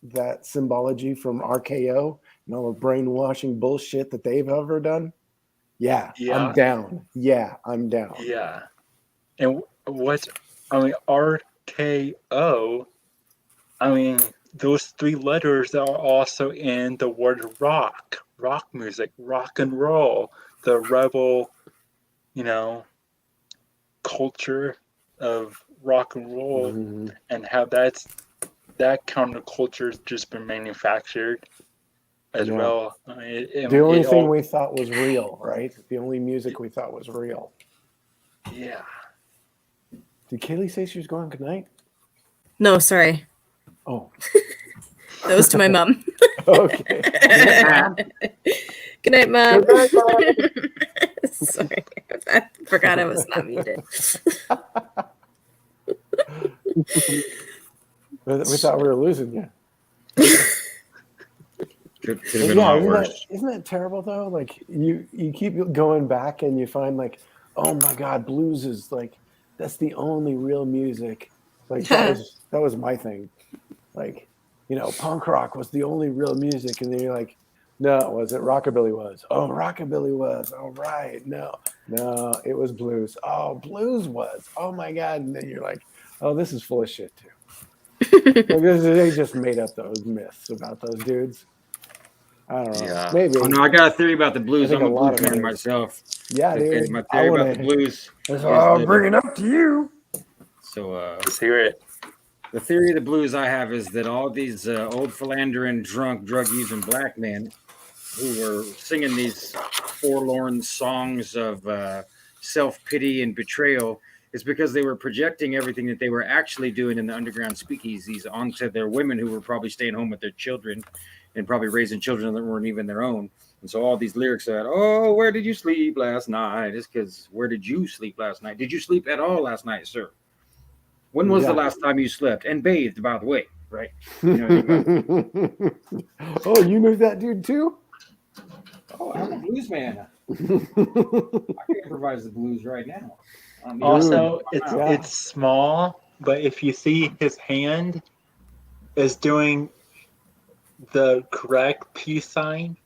that symbology from RKO and all the brainwashing bullshit that they've ever done? Yeah. I'm down. Yeah, I'm down. Yeah. And RKO, I mean, those three letters are also in the word rock music, rock and roll, the rebel, culture of rock and roll, and how that counterculture has just been manufactured as well. I mean, the only thing we thought was real, right? The only music we thought was real. Yeah. Did Kaylee say she was going good night? No, sorry. Oh. That was to my mom. Okay. Good night, Mom. Good night, Mom. Sorry. I forgot I was not muted. We thought we were losing you. Could have been a lot worse. Isn't that terrible though? Like you keep going back and you find like, oh my God, blues is like that's the only real music. Like that was my thing. Like, punk rock was the only real music, and then you're like, no, it wasn't. Rockabilly was. Oh, rockabilly was. All right, no, it was blues. Oh, blues was. Oh my God, and then you're like, oh, this is full of shit too. They just made up those myths about those dudes. I don't know. Yeah. Maybe. Oh no, I got a theory about the blues. I think I'm a a lot blues of it man is. myself. Yeah, dude. My theory about the blues. I'll bring it up to you. So Let's hear it. the theory of the blues I have is that all these old philandering, drunk, drug-using black men who were singing these forlorn songs of self-pity and betrayal is because they were projecting everything that they were actually doing in the underground speakeasies onto their women who were probably staying home with their children and probably raising children that weren't even their own. And so all these lyrics said, oh, where did you sleep last night? It's because where did you sleep last night? Did you sleep at all last night, sir? When was the last time you slept and bathed, by the way? Right? Oh, you knew that dude too? Oh, I'm a blues man. I can improvise the blues right now. Also, Yeah. it's small, but if you see his hand is doing the correct peace sign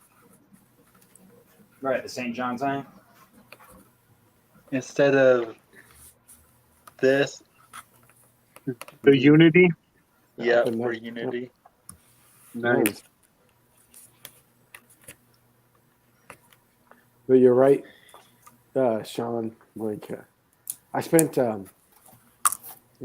Right, the St. John sign. instead of this. The unity. Yeah, and for that- unity. Nice. But you're right, Sean. Like, I spent a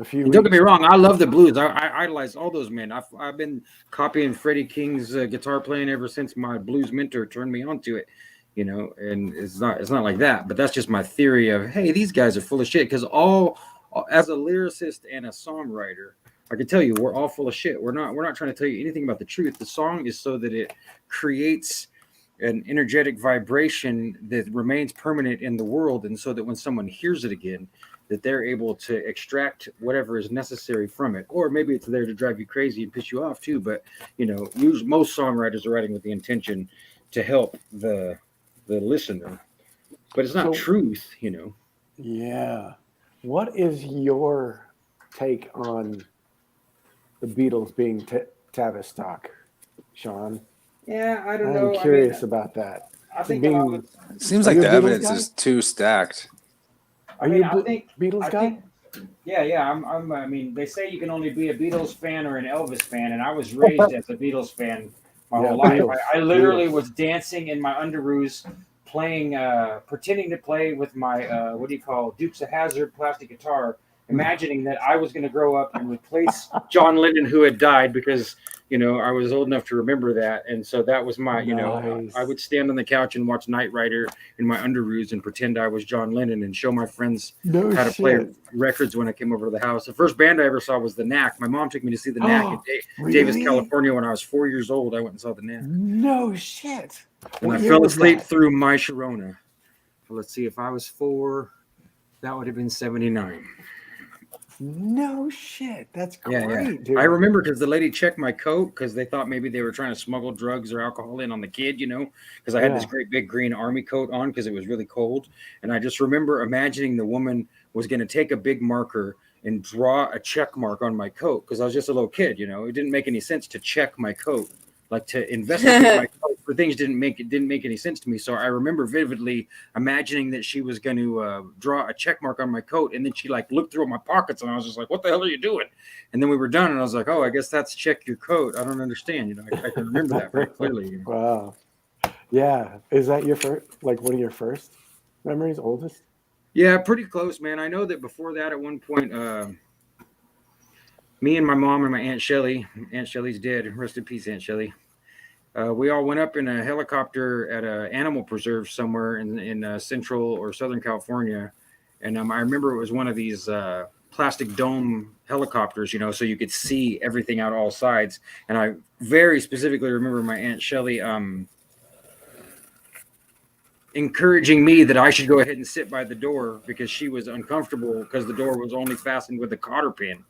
few. And don't get me weeks- wrong, I love the blues. I idolize all those men. I've been copying Freddie King's guitar playing ever since my blues mentor turned me onto it. And it's not like that. But that's just my theory of, hey, these guys are full of shit. Because as a lyricist and a songwriter, I can tell you we're all full of shit. We're not trying to tell you anything about the truth. The song is so that it creates an energetic vibration that remains permanent in the world, and so that when someone hears it again, that they're able to extract whatever is necessary from it. Or maybe it's there to drive you crazy and piss you off too. But most songwriters are writing with the intention to help the listener, but it's not So- truth. Yeah. What is your take on the Beatles being Tavistock, Sean? Yeah, I don't I'm know. curious about that. I think being- I was, It seems Are like you the a Beatles evidence guy? is too stacked. Are you I a think- Beatles I guy? think, yeah. I mean, they say you can only be a Beatles fan or an Elvis fan, and I was raised as a Beatles fan my Yeah, whole life. Beatles. I literally Beatles. was dancing in my underoos, playing, pretending to play with my Dukes of Hazzard plastic guitar, imagining that I was going to grow up and replace John Lennon, who had died, because I was old enough to remember that, and so that was my Nice. I would stand on the couch and watch Knight Rider in my underoos and pretend I was John Lennon and show my friends No how to shit. play records when I came over to the house. The first band I ever saw was the Knack. My mom took me to see the Knack in Davis, Really? California when I was 4 years old. I went and saw the Knack. No shit. And What I year fell was asleep that? through My Sharona. Let's see, if I was 4, that would have been 79. No shit. That's Yeah, great, dude. I remember because the lady checked my coat because they thought maybe they were trying to smuggle drugs or alcohol in on the kid, because I had this Yeah. great big green army coat on because it was really cold. And I just remember imagining the woman was going to take a big marker and draw a check mark on my coat because I was just a little kid, It didn't make any sense to check my coat. Like to investigate my coat for things didn't make any sense to me. So I remember vividly imagining that she was going to draw a check mark on my coat, and then she looked through my pockets, and I was just like, "What the hell are you doing?" And then we were done, and I was like, "Oh, I guess that's check your coat." I don't understand. I can remember that very clearly. Wow. Yeah. Is that your first, one of your first memories, oldest? Yeah, pretty close, man. I know that before that, at one point, me and my mom and my Aunt Shelley's dead. Rest in peace, Aunt Shelley. We all went up in a helicopter at an animal preserve somewhere in central or southern California. And I remember it was one of these plastic dome helicopters, so you could see everything out all sides. And I very specifically remember my Aunt Shelley encouraging me that I should go ahead and sit by the door because she was uncomfortable because the door was only fastened with a cotter pin.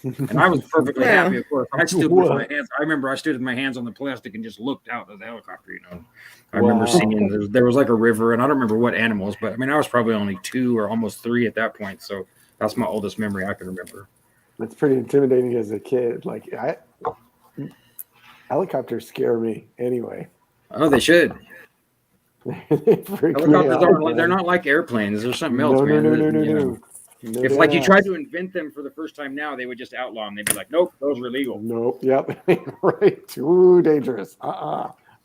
And I was perfectly Yeah. happy, of course. I stood with my What? hands. I remember I stood with my hands on the plastic and just looked out of the helicopter. You know, I remember Wow. seeing there was like a river, and I don't remember what animals, but I mean, I was probably only 2 or almost 3 at that point. So that's my oldest memory I can remember. That's pretty intimidating as a kid. Like helicopters scare me anyway. Oh, they should. They freak me Helicopters out, aren't like, they're man. not like airplanes. There's something else, No, man. no, that, no, you know, no. No, If they're like you not. tried to invent them for the first time now, they would just outlaw them. They'd be like, nope, those were legal. Nope. Yep. Right. Too dangerous.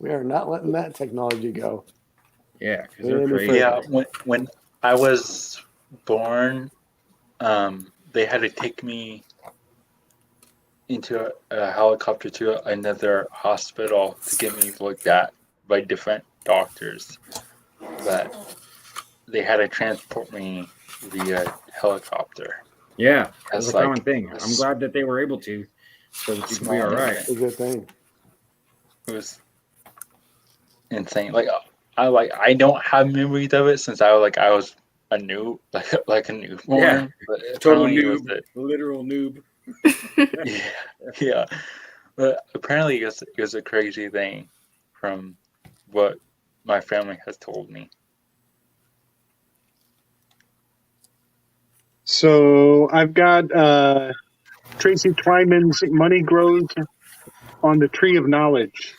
We are not letting that technology go. Yeah, because they're Any crazy. further. Yeah, when I was born, they had to take me into a helicopter to another hospital to get me looked at by different doctors. But they had to transport me via helicopter. Yeah, that's That's a common like thing. a I'm glad that they were able to, so that you can be all right. It's a good thing. It was insane. I don't have memories of it since I was a noob, like a newborn. Yeah, but Total apparently it was noob, literal noob. yeah. But apparently it was a crazy thing from what my family has told me. So I've got Tracy Twyman's Money Grows on the Tree of Knowledge.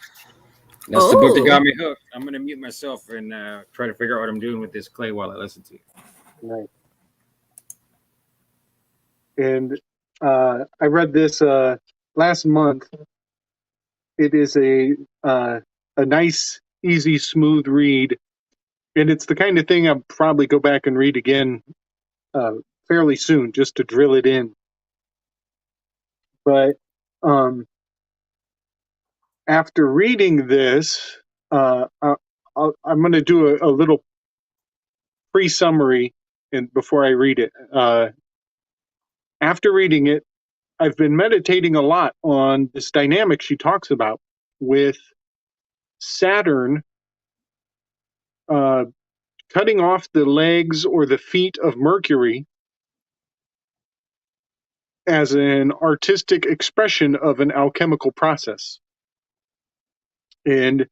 That's the book that Oh. got me hooked. I'm gonna mute myself and try to figure out what I'm doing with this clay while I listen to it. Right. And I read this last month. It is a nice, easy, smooth read, and it's the kind of thing I'll probably go back and read again fairly soon, just to drill it in. But after reading this, I'm going to do a little pre-summary, and before I read it. After reading it, I've been meditating a lot on this dynamic she talks about with Saturn cutting off the legs or the feet of Mercury as an artistic expression of an alchemical process. And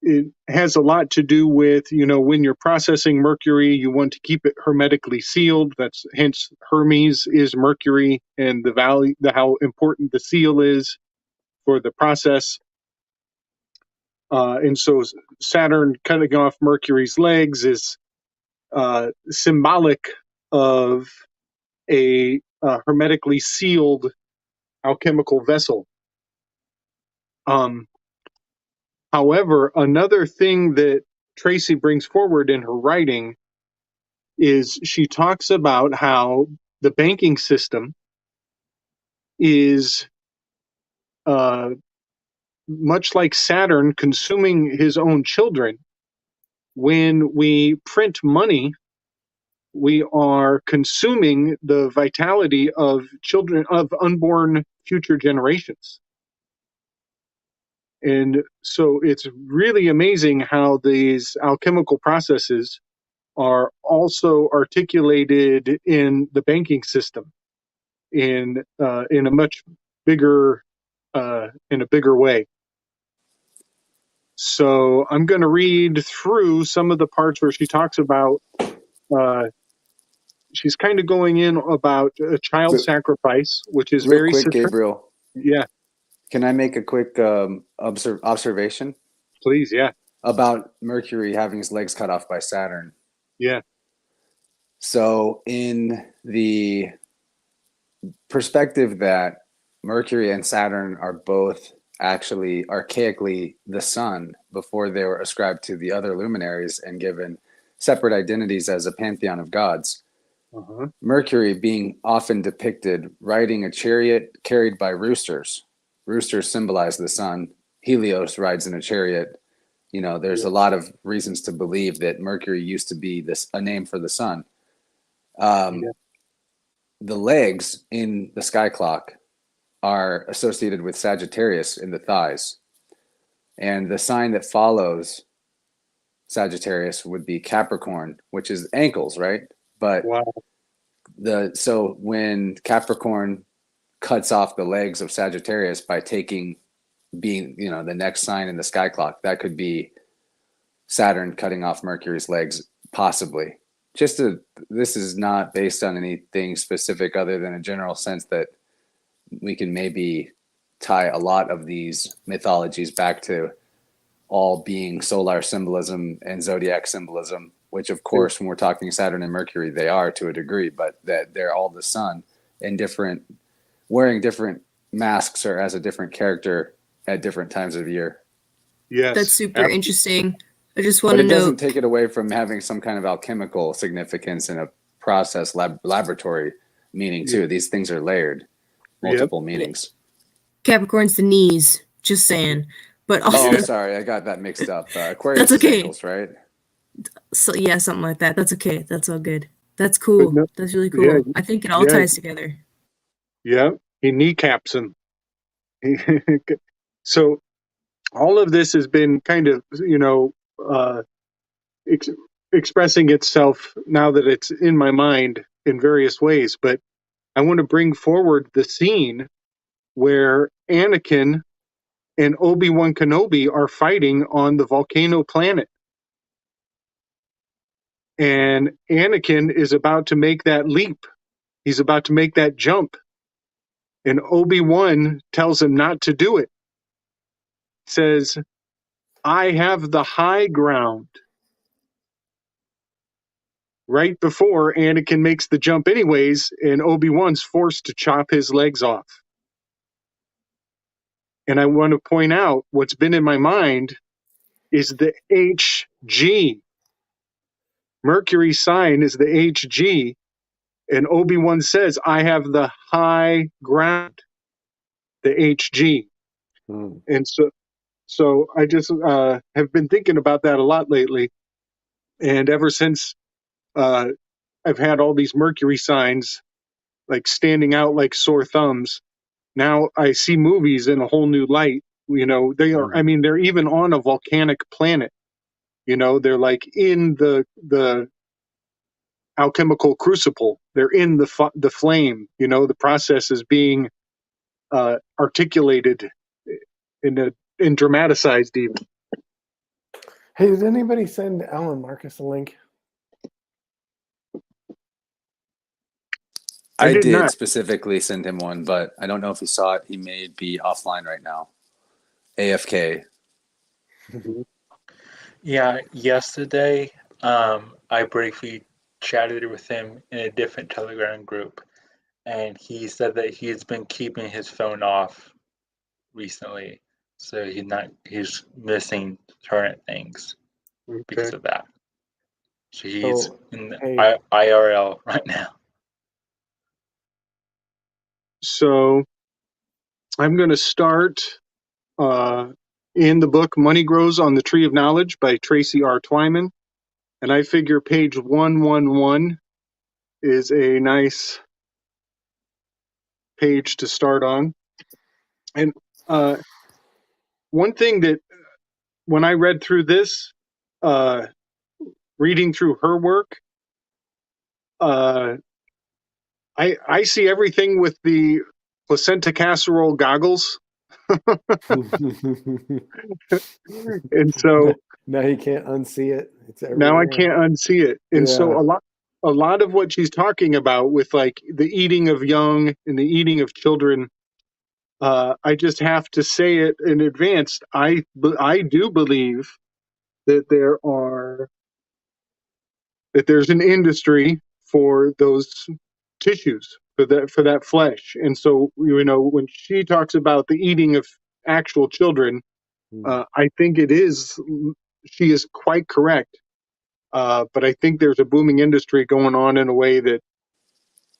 it has a lot to do with, when you're processing Mercury, you want to keep it hermetically sealed. That's hence Hermes is Mercury, and the value, how important the seal is for the process. And so Saturn cutting off Mercury's legs is symbolic of a hermetically sealed alchemical vessel. However, another thing that Tracy brings forward in her writing is she talks about how the banking system is much like Saturn consuming his own children. When we print money, we are consuming the vitality of children, of unborn future generations. And so it's really amazing how these alchemical processes are also articulated in the banking system in a much bigger way. So I'm going to read through some of the parts where she talks about. She's kind of going in about a child sacrifice, which is Real very quick, Gabriel. Yeah, Can I make a quick observation please. Yeah, about Mercury having his legs cut off by Saturn? yeah, So, in the perspective that Mercury and Saturn are both actually archaically the sun before they were ascribed to the other luminaries and given separate identities as a pantheon of gods, Mercury being often depicted riding a chariot carried by roosters. Roosters symbolize the sun. Helios rides in a chariot. There's a lot of reasons to believe that Mercury used to be a name for the sun. The legs in the sky clock are associated with Sagittarius in the thighs. And the sign that follows Sagittarius would be Capricorn, which is ankles, right? But wow. So when Capricorn cuts off the legs of Sagittarius by being the next sign in the sky clock, that could be Saturn cutting off Mercury's legs, possibly. This is not based on anything specific other than a general sense that we can maybe tie a lot of these mythologies back to all being solar symbolism and zodiac symbolism, which of course, when we're talking Saturn and Mercury, they are to a degree, but that they're all the sun and wearing different masks or as a different character at different times of year. Yes. That's super Ab- interesting. I just want But to it doesn't know. take it away from having some kind of alchemical significance in a process laboratory meaning too. These things are layered, multiple meanings. Capricorn's the knees. Just saying. But also, Oh, sorry, I got that mixed up. Aquarius That's okay. is ankles, right? so yeah, something like that. That's okay. That's all good. That's cool. no- That's really cool. yeah, I think it all yeah. ties together. Yeah, he kneecaps him. So all of this has been kind of, expressing itself now that it's in my mind in various ways. But I want to bring forward the scene where Anakin and Obi-Wan Kenobi are fighting on the volcano planet. And Anakin is about to make that leap. He's about to make that jump. And Obi-Wan tells him not to do it. Says, I have the high ground. Right before Anakin makes the jump anyways, and Obi-Wan's forced to chop his legs off. And I want to point out what's been in my mind is the HG. Mercury's sign is the HG, and Obi-Wan says, I have the high ground, the HG. And so I just have been thinking about that a lot lately. And ever since I've had all these Mercury signs like standing out like sore thumbs, now I see movies in a whole new light. They are, I mean, they're even on a volcanic planet. They're like in the alchemical crucible. They're in the flame. The process is being articulated and dramatized even. Hey, did anybody send Alan Marcus a link? I I did did not. specifically send him one, but I don't know if he saw it. He may be offline right now. AFK. Yeah, yesterday, I briefly chatted with him in a different Telegram group, and he said that he's been keeping his phone off recently, so he's missing certain things because of that. So he's So, in the hey. IRL right now. So I'm going to start in the book Money Grows on the Tree of Knowledge by Tracy R. Twyman. And I figure page 111 is a nice page to start on. And one thing that when I read through this, reading through her work, I see everything with the placenta casserole goggles. And so now you can't unsee it. It's now I everywhere. can't unsee it. And so Yeah. a lot of what she's talking about with like the eating of young and the eating of children, I just have to say it in advance. I do believe that there's an industry for those tissues, for that flesh. And so, when she talks about the eating of actual children, I think she is quite correct. But I think there's a booming industry going on in a way that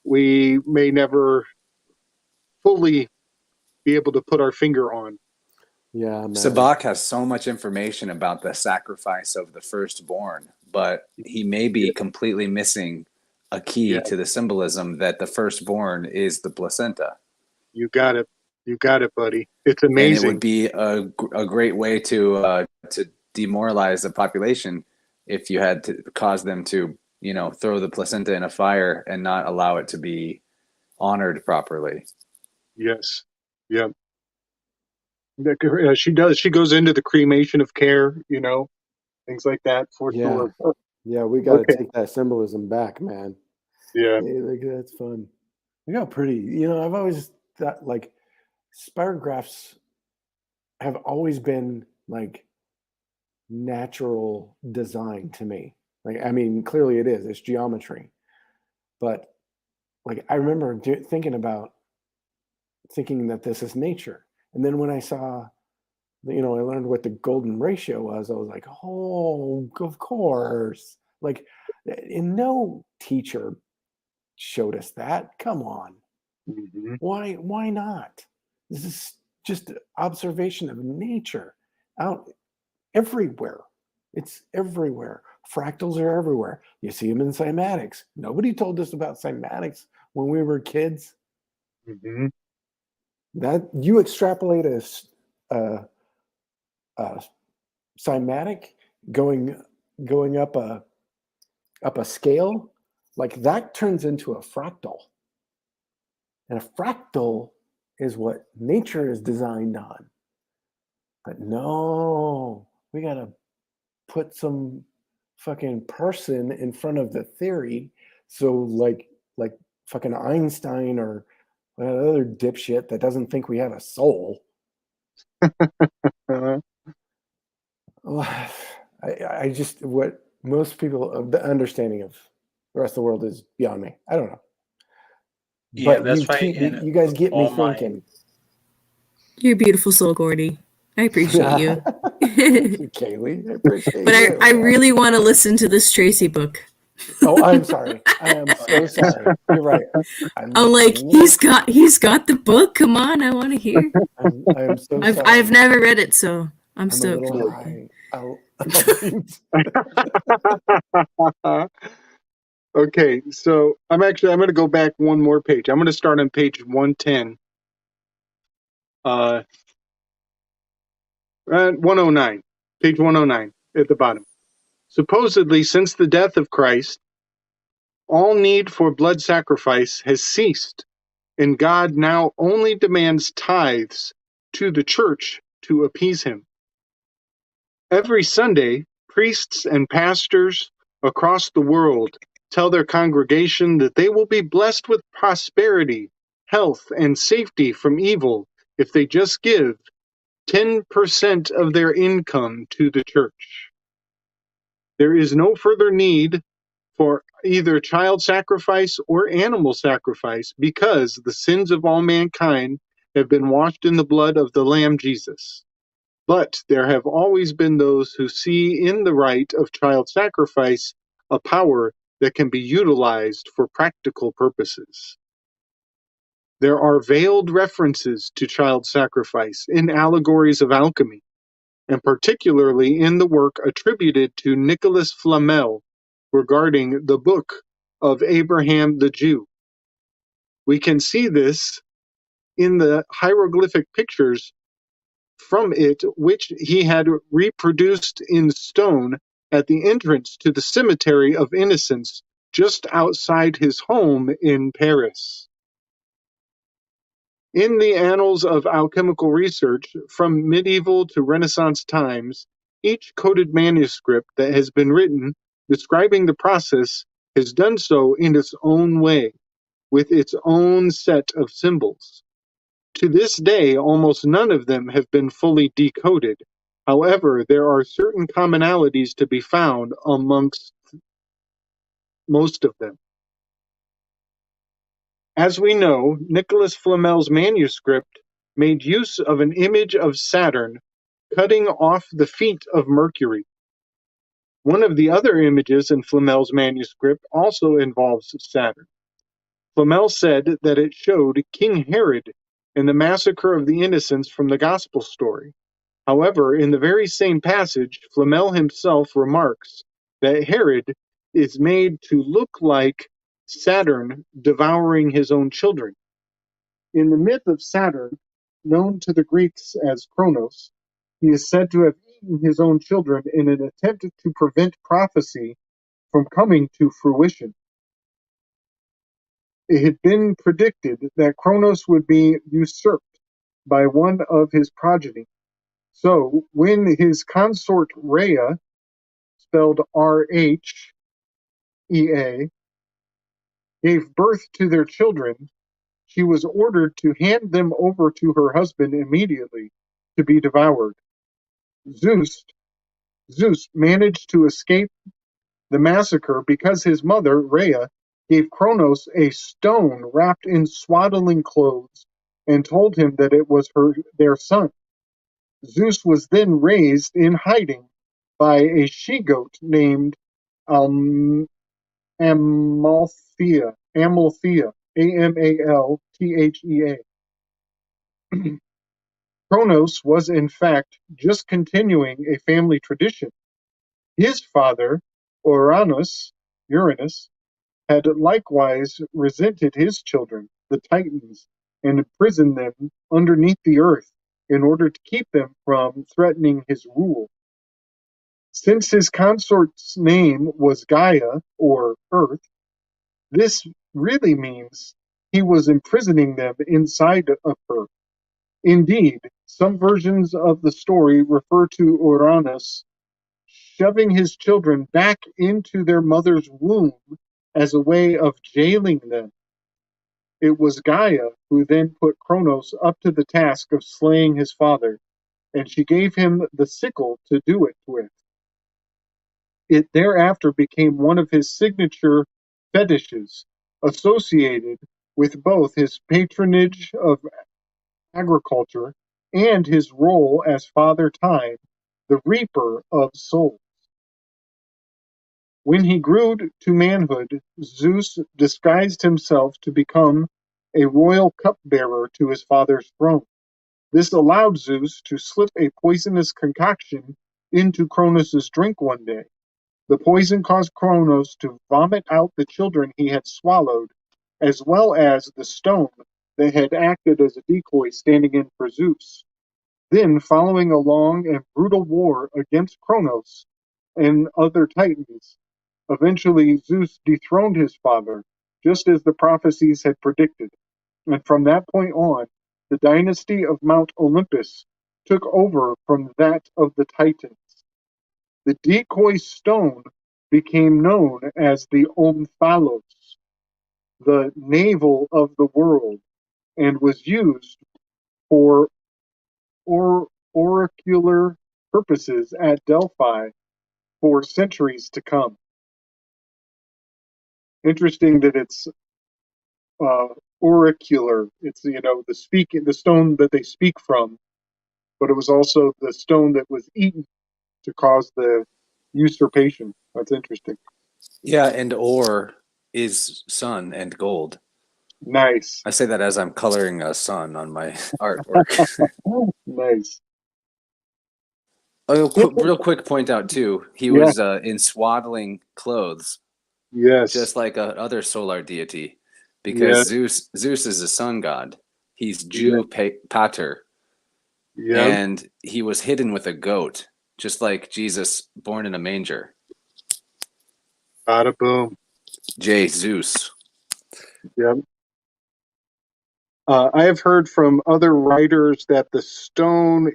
we may never fully be able to put our finger on. Yeah, man. Sabak has so much information about the sacrifice of the firstborn, but he may be completely missing a key to the symbolism that the firstborn is the placenta. You got it, buddy. It's And amazing. it would be a great way to demoralize the population if you had to cause them to throw the placenta in a fire and not allow it to be honored properly. Yes. Yeah. She does. She goes into the cremation of care, things like that for Yeah. sure. Oh, Yeah, we got to okay. take that symbolism back, man. Yeah. Hey, like that's fun. Look how pretty. I've always thought like spirographs have always been like natural design to me. Like, I mean, clearly it is. It's geometry, but like I remember thinking that this is nature, and then when I saw, I learned what the golden ratio was. I was like, oh, of course. Like, and no teacher showed us that. Come on. Hmm. Why not? This is just observation of nature out everywhere. It's everywhere. Fractals are everywhere. You see them in cymatics. Nobody told us about cymatics when we were kids. Hmm. That you extrapolate a cymatic going up a scale, like that turns into a fractal. And a fractal is what nature is designed on. But no, we got to put some fucking person in front of the theory. So like fucking Einstein or another dipshit that doesn't think we have a soul. Uh, I just, what most people, the understanding of the rest of the world is beyond me. I don't know. Yeah, But that's why you guys get me all my thinking. You're a beautiful soul, Gordy. I appreciate you. Kaylee, I appreciate But you. I really want to listen to this Tracy book. Oh, I'm sorry. I am so sorry. You're right. I'm like, he's got the book. Come on, I want to hear. I'm so sorry. I've never read it, so I'm a stoked. little high. Okay, so I'm going to go back one more page. I'm going to start on page 110. 109. Page 109 at the bottom. Supposedly, since the death of Christ, all need for blood sacrifice has ceased, and God now only demands tithes to the church to appease him. Every Sunday, priests and pastors across the world tell their congregation that they will be blessed with prosperity, health, and safety from evil if they just give 10% of their income to the church. There is no further need for either child sacrifice or animal sacrifice because the sins of all mankind have been washed in the blood of the Lamb Jesus. But there have always been those who see in the rite of child sacrifice a power that can be utilized for practical purposes. There are veiled references to child sacrifice in allegories of alchemy, and particularly in the work attributed to Nicholas Flamel regarding the Book of Abraham the Jew. We can see this in the hieroglyphic pictures from it, which he had reproduced in stone at the entrance to the Cemetery of Innocents just outside his home in Paris. In the annals of alchemical research, from medieval to Renaissance times, each coded manuscript that has been written describing the process has done so in its own way, with its own set of symbols. To this day, almost none of them have been fully decoded. However, there are certain commonalities to be found amongst most of them. As we know, Nicholas Flamel's manuscript made use of an image of Saturn cutting off the feet of Mercury. One of the other images in Flamel's manuscript also involves Saturn. Flamel said that it showed King Herod in the massacre of the innocents from the Gospel story. However, in the very same passage, Flamel himself remarks that Herod is made to look like Saturn devouring his own children. In the myth of Saturn, known to the Greeks as Kronos, he is said to have eaten his own children in an attempt to prevent prophecy from coming to fruition. It had been predicted that Kronos would be usurped by one of his progeny. So, when his consort Rhea, spelled Rhea, gave birth to their children, she was ordered to hand them over to her husband immediately to be devoured. Zeus managed to escape the massacre because his mother, Rhea, gave Kronos a stone wrapped in swaddling clothes and told him that it was their son. Zeus was then raised in hiding by a she-goat named Amalthea, Amalthea, Amalthea. Kronos was in fact just continuing a family tradition. His father, Uranus, had likewise resented his children, the Titans, and imprisoned them underneath the earth in order to keep them from threatening his rule. Since his consort's name was Gaia, or Earth, this really means he was imprisoning them inside of her. Indeed, some versions of the story refer to Uranus shoving his children back into their mother's womb as a way of jailing them. It was Gaia who then put Kronos up to the task of slaying his father, and she gave him the sickle to do it with. It thereafter became one of his signature fetishes, associated with both his patronage of agriculture and his role as Father Time, the reaper of souls. When he grew to manhood, Zeus disguised himself to become a royal cupbearer to his father's throne. This allowed Zeus to slip a poisonous concoction into Kronos' drink one day. The poison caused Kronos to vomit out the children he had swallowed, as well as the stone that had acted as a decoy standing in for Zeus. Then, following a long and brutal war against Kronos and other Titans, eventually Zeus dethroned his father, just as the prophecies had predicted. And from that point on, the dynasty of Mount Olympus took over from that of the Titans. The decoy stone became known as the Omphalos, the navel of the world, and was used for oracular purposes at Delphi for centuries to come. Interesting that it's oracular. It's the stone that they speak from, but it was also the stone that was eaten to cause the usurpation. That's interesting. Yeah, and ore is sun and gold. Nice. I say that as I'm coloring a sun on my artwork. Nice. Oh, real quick point out too. He Yeah. was in swaddling clothes, Yes. just like other solar deity, because Yeah. Zeus is a sun god. He's Jew pater, Yeah. and he was hidden with a goat, just like Jesus born in a manger. Bada boom. J Zeus. Yep. I have heard from other writers that the stone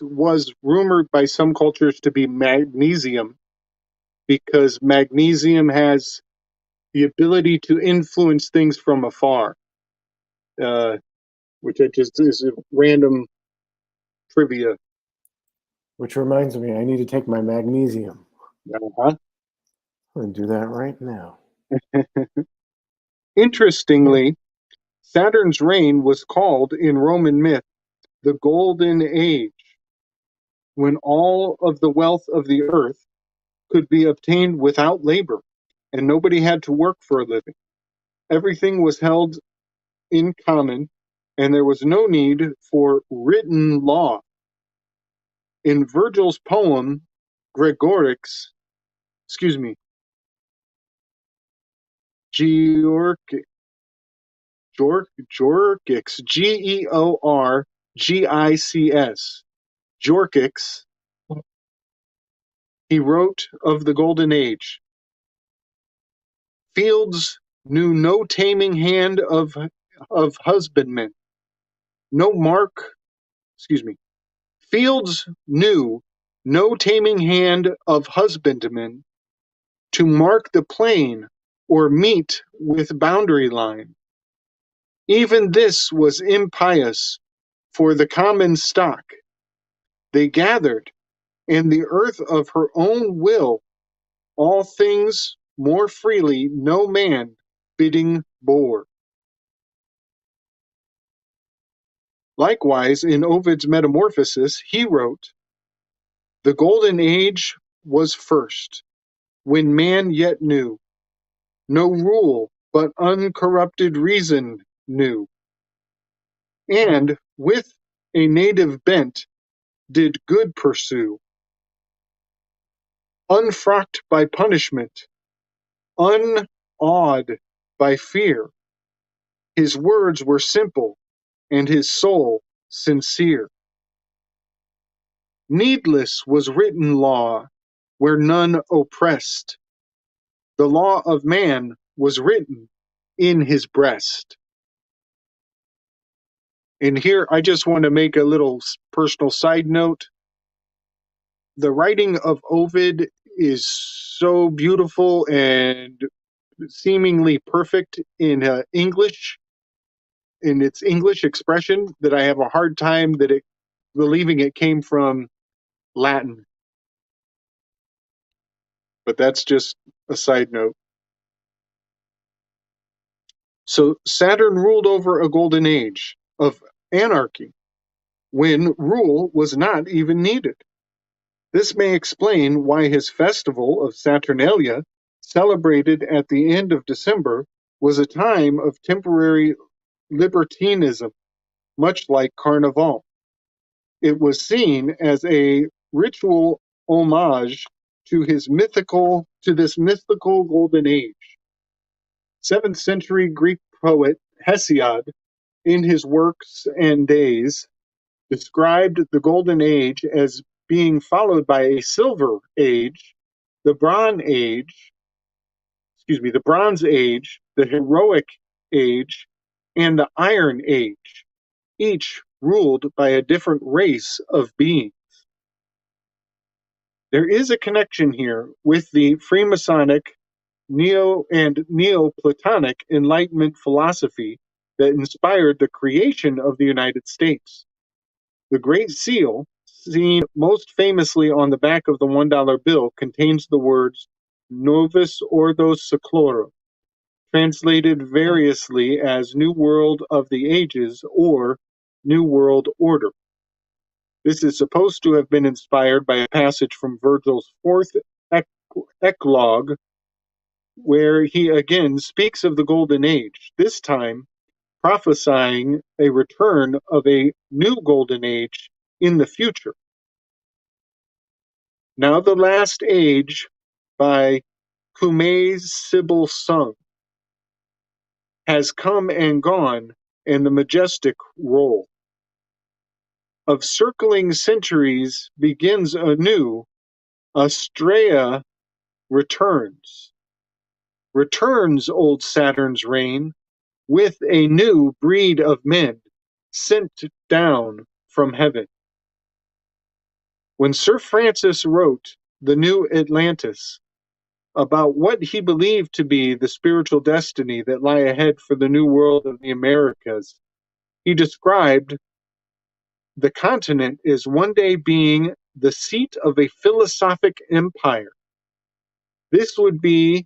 was rumored by some cultures to be magnesium, because magnesium has the ability to influence things from afar, which is a random trivia. Which reminds me, I need to take my magnesium. Uh-huh. I'm going to do that right now. Interestingly, Saturn's reign was called in Roman myth the Golden Age, when all of the wealth of the earth could be obtained without labor, and nobody had to work for a living. Everything was held in common, and there was no need for written law. In Virgil's poem, Georgics, Georgics, Georgics, he wrote of the Golden Age. Fields knew no taming hand of husbandmen. Fields knew no taming hand of husbandmen to mark the plain or meet with boundary line. Even this was impious for the common stock. They gathered, and the earth of her own will, all things more freely, no man bidding bore. Likewise, in Ovid's Metamorphosis, he wrote, "The golden age was first, when man yet knew no rule but uncorrupted reason knew, and with a native bent did good pursue, unfrocked by punishment, unawed by fear. His words were simple, and his soul sincere. Needless was written law, where none oppressed. The law of man was written in his breast." And here I just want to make a little personal side note. The writing of Ovid is so beautiful and seemingly perfect in English, in its English expression, that I have a hard time believing it came from Latin. But that's just a side note. So Saturn ruled over a golden age of anarchy when rule was not even needed. This may explain why his festival of Saturnalia, celebrated at the end of December, was a time of temporary libertinism, much like Carnival. It was seen as a ritual homage to this mythical golden age. 7th century Greek poet Hesiod, in his Works and Days, described the golden age as being followed by a silver age, the Bronze Age, the heroic age, and the Iron Age, each ruled by a different race of beings. There is a connection here with the Freemasonic and Neoplatonic Enlightenment philosophy that inspired the creation of the United States. The Great Seal, seen most famously on the back of the $1 bill, contains the words Novus Ordo Seclorum, translated variously as New World of the Ages or New World Order. This is supposed to have been inspired by a passage from Virgil's 4th Eclogue, where he again speaks of the Golden Age, this time prophesying a return of a new Golden Age in the future. Now the Last Age by Cumay's Sybil Sung has come and gone, and the majestic roll of circling centuries begins anew. Astrea returns old Saturn's reign, with a new breed of men sent down from heaven. When Sir Francis wrote The New Atlantis about what he believed to be the spiritual destiny that lie ahead for the new world of the Americas, he described the continent as one day being the seat of a philosophic empire. This would be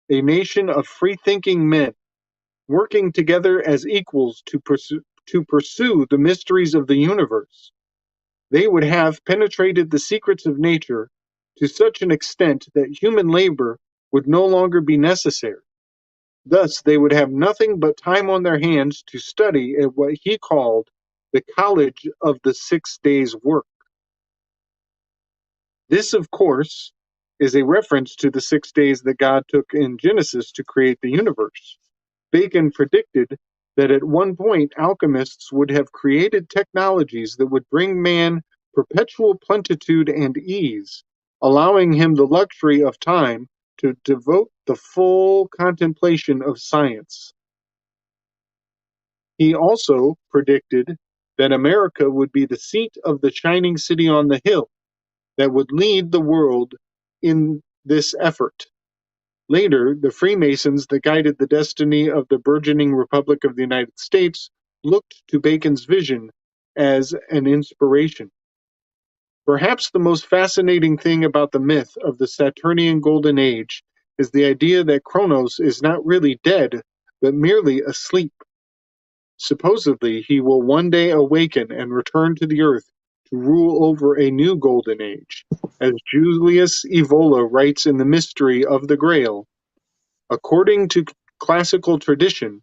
a nation of free-thinking men working together as equals to pursue the mysteries of the universe. They would have penetrated the secrets of nature to such an extent that human labor would no longer be necessary. Thus, they would have nothing but time on their hands to study at what he called the College of the 6 Days' Work. This, of course, is a reference to the 6 days that God took in Genesis to create the universe. Bacon predicted that at one point alchemists would have created technologies that would bring man perpetual plenitude and ease, allowing him the luxury of time to devote the full contemplation of science. He also predicted that America would be the seat of the shining city on the hill that would lead the world in this effort. Later, the Freemasons that guided the destiny of the burgeoning Republic of the United States looked to Bacon's vision as an inspiration. Perhaps the most fascinating thing about the myth of the Saturnian Golden Age is the idea that Kronos is not really dead, but merely asleep. Supposedly, he will one day awaken and return to the earth to rule over a new Golden Age. As Julius Evola writes in The Mystery of the Grail, according to classical tradition,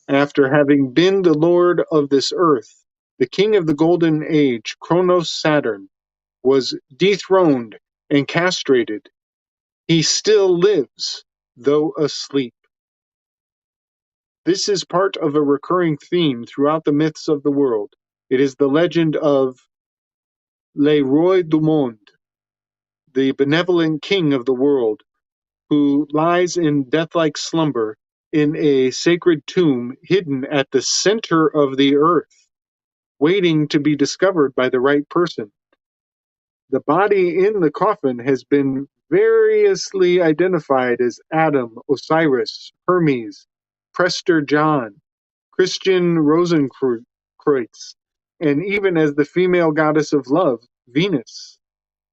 after having been the lord of this earth, the king of the Golden Age, Kronos Saturn, was dethroned and castrated. He still lives, though asleep. This is part of a recurring theme throughout the myths of the world. It is the legend of Le Roi du Monde, the benevolent king of the world, who lies in death-like slumber in a sacred tomb hidden at the center of the earth, waiting to be discovered by the right person. The body in the coffin has been variously identified as Adam, Osiris, Hermes, Prester John, Christian Rosenkreuz, and even as the female goddess of love, Venus.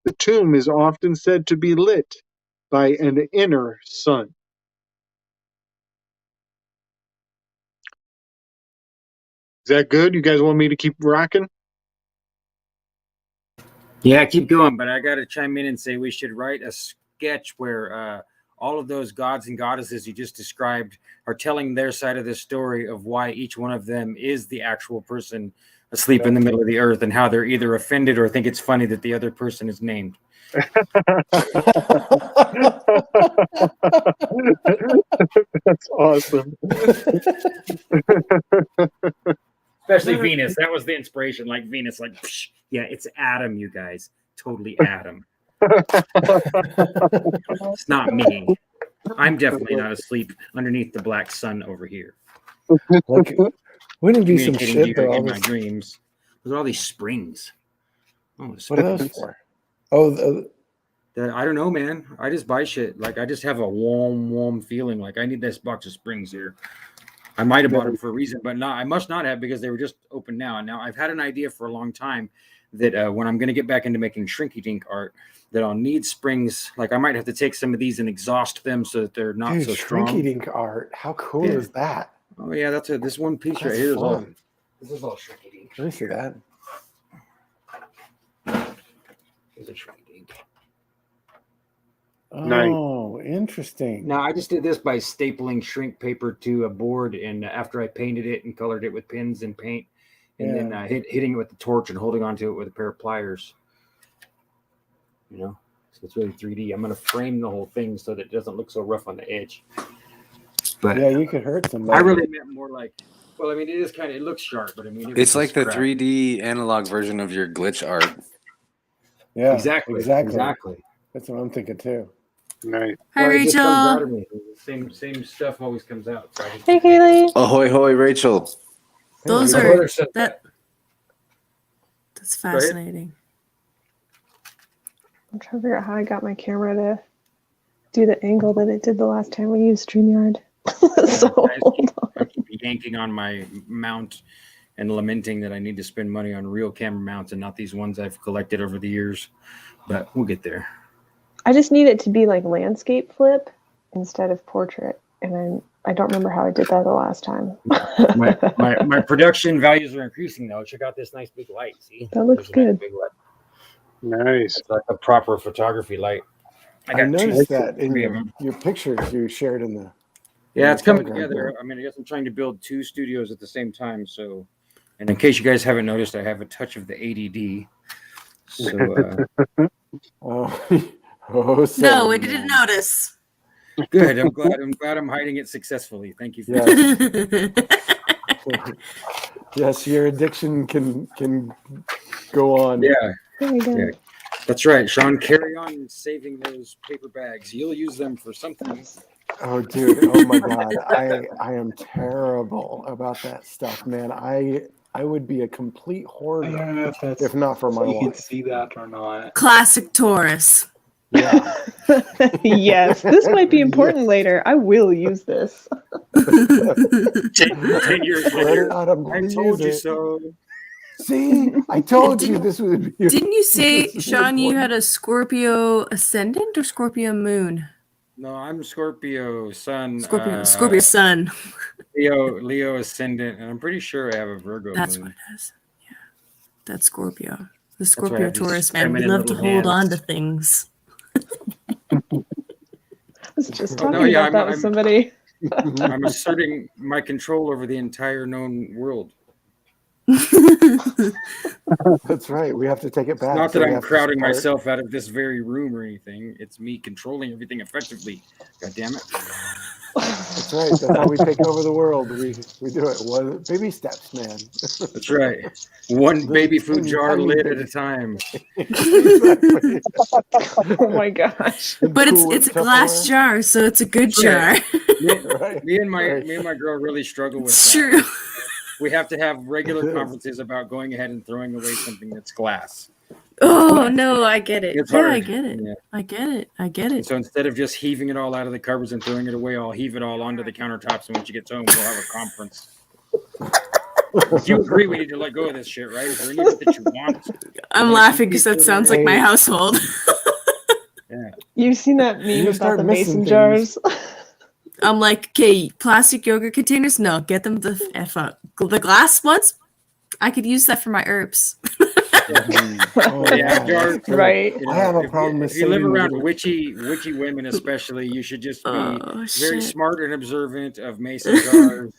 The tomb is often said to be lit by an inner sun. Is that good? You guys want me to keep rocking? Yeah, keep going, but I got to chime in and say we should write a sketch where all of those gods and goddesses you just described are telling their side of the story of why each one of them is the actual person asleep in the middle of the earth and how they're either offended or think it's funny that the other person is named. That's awesome. Especially Venus. That was the inspiration. Like Venus, like, psh, yeah, it's Adam, you guys. Totally Adam. It's not me. I'm definitely not asleep underneath the black sun over here. Like, wouldn't it be some Communicating to shit you though? in my dreams. There's all these springs. Oh, What are those for? Oh, I don't know, man. I just buy shit. Like I just have a warm feeling. Like I need this box of springs here. I might have bought them for a reason, but I must not have because they were just open now. And now I've had an idea for a long time that when I'm going to get back into making Shrinky Dink art, that I'll need springs. Like I might have to take some of these and exhaust them so that they're not dude, so strong. Shrinky Dink art. How cool Yeah. is that? Oh yeah, that's it. This one piece That's right here is all. fun. This is all Shrinky Dink. Let me see that. This is Shrinky Dink. Oh, interesting. Now I just did this by stapling shrink paper to a board, and after I painted it and colored it with pins and paint, and then hitting it with the torch and holding onto it with a pair of pliers. You know, so it's really 3D. I'm going to frame the whole thing so that it doesn't look so rough on the edge. But Yeah, you could hurt somebody. I really meant more like, well, I mean, it is kind of, it looks sharp, but I mean, It's like the scrap. 3D analog version of your glitch art. Yeah, Exactly. That's what I'm thinking too. Nice. Hi, Well, it just comes out Rachel. of me. Same stuff always comes out. So I just- Hey, Kaylee. Ahoy, hoy, Rachel. Those My are brother said that. That's fascinating. I'm trying to figure out how I got my camera to do the angle that it did the last time we used StreamYard. So hold on. I keep yanking on my mount and lamenting that I need to spend money on real camera mounts and not these ones I've collected over the years. But we'll get there. I just need it to be like landscape flip instead of portrait, and I don't remember how I did that the last time. My production values are increasing though. Check out this nice big light. See, That looks There's a nice good. big light. Nice. It's like a proper photography light. I noticed two- that in three of your, them. your pictures you shared in the. Yeah, it's coming Telegram together. group. I mean, I guess I'm trying to build two studios at the same time. So, and in case you guys haven't noticed, I have a touch of the ADD. So Oh, oh so No, we didn't notice. good. I'm glad I'm hiding it successfully. Thank you for Yeah. Yes, your addiction can go on. Yeah, There we go. Yeah. That's right, Sean. Carry on saving those paper bags. You'll use them for something. Oh, dude. Oh my God. I am terrible about that stuff, man. I would be a complete I hoarder don't know if that's if not for my you can wife. see that or not. Classic Taurus. Yeah. Yes, this might be important later. I will use this. 10 years Let later, it out, I'm I gonna told use you it. so. See, I told you this would be. Didn't you say, this would be Sean, you had important. a Scorpio ascendant or Scorpio moon? No, I'm Scorpio Sun. Scorpio sun. Leo Ascendant, and I'm pretty sure I have a Virgo That's moon. what it is. Yeah, that's Scorpio. The why I Scorpio have these Taurus man. We feminine love to little hold on to hands. things. I was just Oh, talking no, yeah, about that with somebody. I'm asserting my control over the entire known world. That's right. We have to take it back. Not so that we I'm have to crowding start- myself out of this very room or anything. It's me controlling everything effectively. God damn it. That's right. That's how we take over the world. We do it one baby steps, man. That's right. One baby food Tiny, jar tiny lid baby. at a time. Exactly. Oh my gosh. But Cool it's a glass Tupperware. jar, so it's a good jar. Right. Me and my Right. girl really struggle with It's that. true. We have to have regular It is. conferences about going ahead and throwing away something that's glass. Oh no, I get it. It's Yeah, hard. I get it. Yeah. I get it. I get it. So instead of just heaving it all out of the cupboards and throwing it away, I'll heave it all onto the countertops, and when she gets home, we'll have a conference. If you agree, we need to let go of this shit, right? Is there any of it that you want? I'm laughing because that sounds like my Hey. household. You've seen that meme You about start the missing mason jars? I'm like, okay, plastic yogurt containers? No, get them the F up. The glass ones? I could use that for my herbs. Oh, Yeah, jar- that's true. Right. You I have a if problem you, with if you live saving around the- witchy women, especially, you should just be Oh, very shit. smart and observant of mason jars.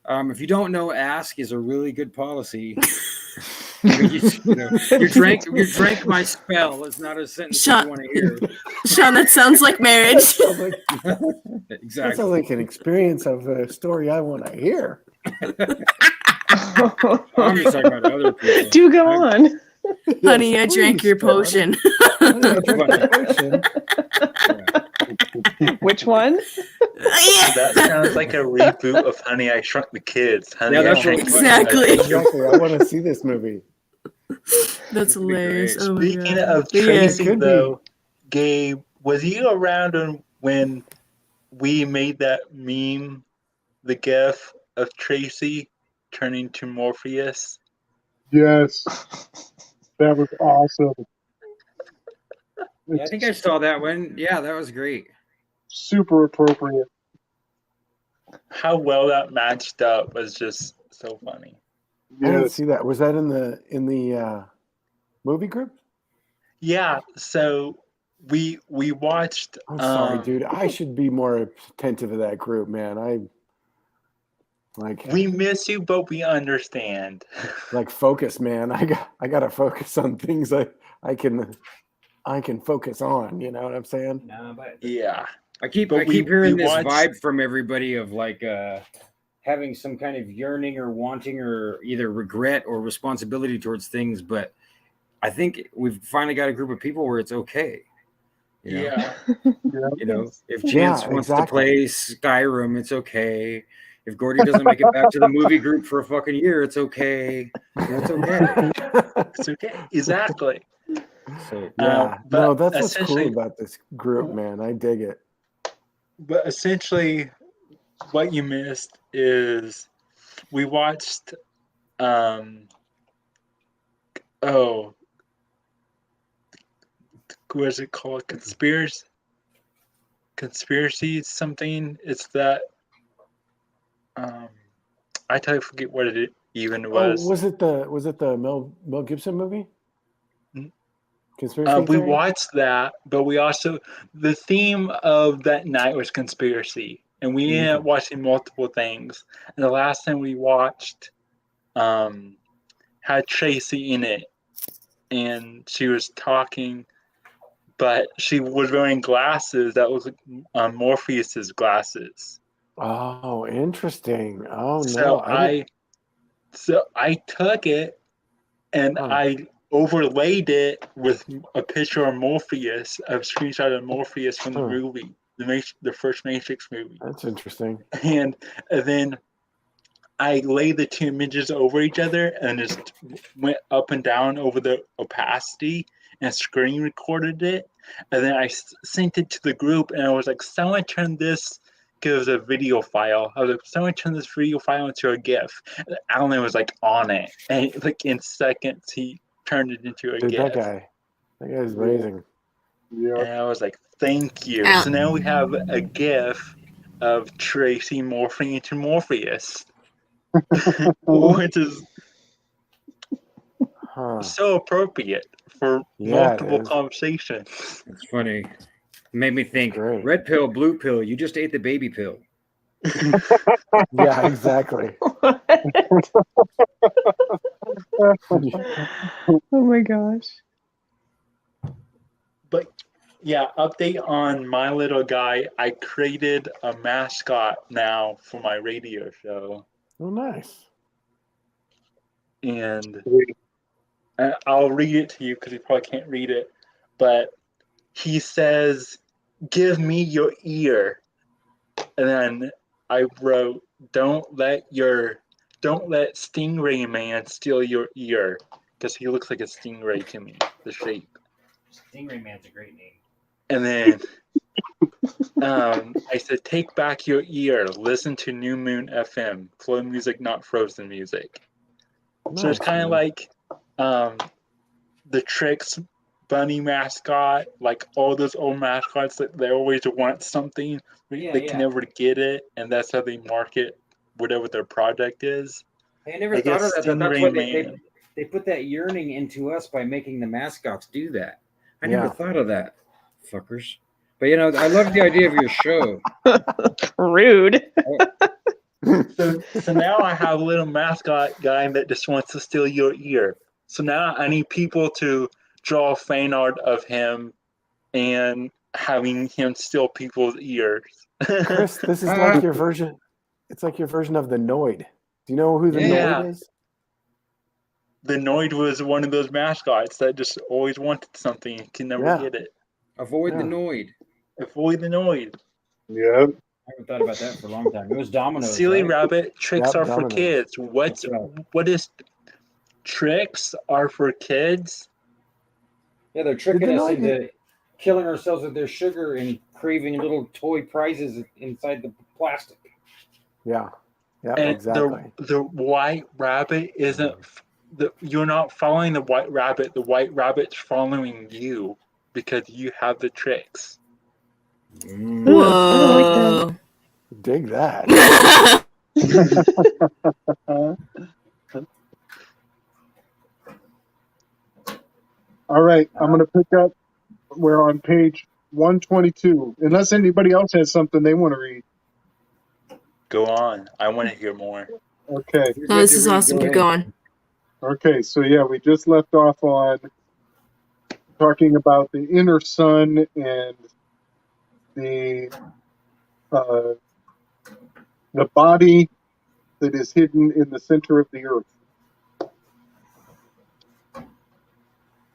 If you don't know, ask is a really good policy. You drank my spell. It's not a sentence that Shut- you want to hear. Sean, that sounds like marriage. Sounds like- That Exactly. sounds like an experience of a story I want to hear. I'm just talking about other people. Do go on. Honey, Yes, I drank please, your Sean. potion. Honey, I drank your potion. Which one? That sounds like a reboot of Honey, I Shrunk the Kids. Honey, Yeah, I that's Shrunk what- the Exactly. Kids. Exactly. I want to see this movie. That's That'd be hilarious. great. Oh my Speaking God. of Yeah, Tracy, could be. though, Gabe, was you around when we made that meme, the gif of Tracy turning to Morpheus? Yes. That was awesome. Yeah, I think I saw that one. Yeah, that was great. Super appropriate. How well that matched up was just so funny. I didn't Yes. see that. Was that in the movie group? Yeah, so we watched. I'm sorry, dude. I should be more attentive to that group, man. We miss you, but we understand. Like focus, man. I gotta focus on things I can focus on. You know what I'm saying? No, but Yeah. I keep But we hearing this watched- vibe from everybody of like having some kind of yearning or wanting or either regret or responsibility towards things. But I think we've finally got a group of people where it's okay. You know? Yeah. You know, if Yeah, Chance wants to exactly. play Skyrim, it's okay. If Gordy doesn't make it back to the movie group for a fucking year, it's okay. You know, it's okay. It's okay. Exactly. So Yeah. but No, that's what's cool essentially- about this group, man. I dig it. But essentially, what you missed is we watched. What is it called? Conspiracy something. It's that. I totally forget what it even was. Oh, was it the Mel Gibson movie? Mm. Conspiracy We Theory? watched that, but we also the theme of that night was conspiracy, and we ended up watching multiple things. And the last thing we watched had Tracy in it, and she was talking, but she was wearing glasses that was Morpheus's glasses. Oh, interesting. Oh no. So didn't- I took it and Oh. I overlaid it with a picture of Morpheus, a screenshot of Morpheus from the Huh. movie. the first Matrix movie, That's interesting. and then I laid the two images over each other and just went up and down over the opacity and screen recorded it. And then I synced it to the group, and I was like, someone turn this, because it was a video file. I was like, someone turn this video file into a GIF. And Alan was like on it. And like in seconds, he turned it into a Dude, GIF. that guy's amazing. Yeah. And I was like, thank you. Ow. So now we have a GIF of Tracy morphing into Morpheus. Which is Huh. so appropriate for Yeah, it multiple is. conversations. It's funny. It made me think, Great. red pill, blue pill, you just ate the baby pill. Yeah, exactly. Oh my gosh. But yeah, update on My Little Guy. I created a mascot now for my radio show. Oh, nice. And I'll read it to you because you probably can't read it. But he says, "Give me your ear." And then I wrote, don't let Stingray Man steal your ear, because he looks like a stingray to me, the shape. Stingray Man's a great name. And then I said, take back your ear. Listen to New Moon FM. Flow music, not frozen music. So it's Nice, kind of man. like the Trix bunny mascot, like all those old mascots that they always want something, but Yeah, they can yeah. never get it, and that's how they market whatever their project is. I never I thought guess of that. But that's Stingray why Man. they put that yearning into us by making the mascots do that. I never Yeah. thought of that, fuckers. But you know, I love the idea of your show. Rude. So now I have a little mascot guy that just wants to steal your ear. So now I need people to draw fan art of him and having him steal people's ears. Chris, this is like your version. It's like your version of the Noid. Do you know who the Yeah. Noid is? The Noid was one of those mascots that just always wanted something and can never Yeah. get it. Avoid the Yeah. Noid. Avoid the Noid. Yep. I haven't thought about that for a long time. It was Domino's. Silly right? Rabbit, tricks Yep, are for Domino's. kids. That's right. What is tricks are for kids? Yeah, they're tricking Did the us Noid- into killing ourselves with their sugar and craving little toy prizes inside the plastic. Yeah. Yeah, And exactly. the white rabbit isn't you're not following the white rabbit. The white rabbit's following you because you have the tricks. Mm. Ooh, I don't like Whoa. Dig that. All right, I'm going to pick up. We're on page 122. Unless anybody else has something they want to read. Go on. I want to hear more. Okay. No, this is awesome. Keep going. Okay, so yeah, we just left off on talking about the inner sun and the body that is hidden in the center of the earth.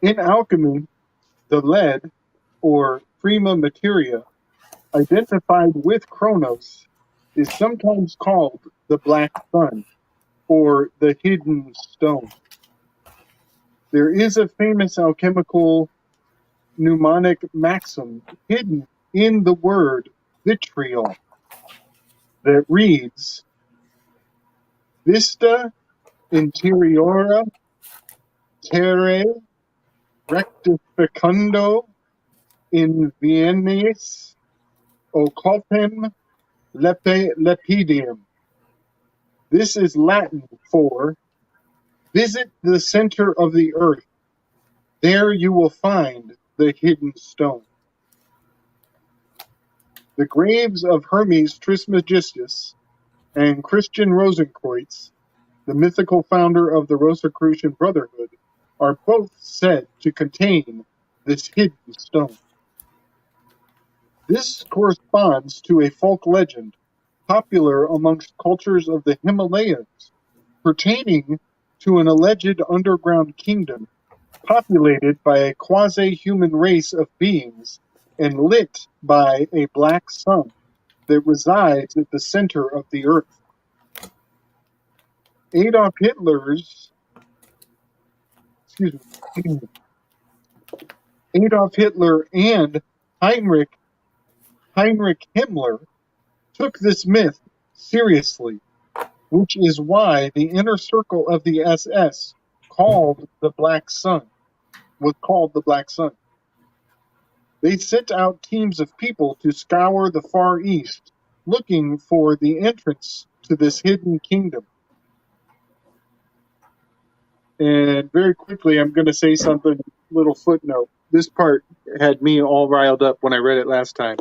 In alchemy, the lead, or prima materia, identified with Kronos, is sometimes called the black sun, or the hidden stone. There is a famous alchemical mnemonic maxim hidden in the word vitriol that reads, Vista interiora terre rectificando in viennes occultem lepidium. This is Latin for visit the center of the earth. There you will find the hidden stone. The graves of Hermes Trismegistus and Christian Rosenkreutz, the mythical founder of the Rosicrucian Brotherhood, are both said to contain this hidden stone. This corresponds to a folk legend popular amongst cultures of the Himalayas, pertaining to an alleged underground kingdom populated by a quasi-human race of beings and lit by a black sun that resides at the center of the earth. Adolf Hitler and Heinrich Himmler took this myth seriously, which is why the inner circle of the SS was called the Black Sun. They sent out teams of people to scour the Far East, looking for the entrance to this hidden kingdom. And very quickly, I'm going to say something, little footnote. This part had me all riled up when I read it last time.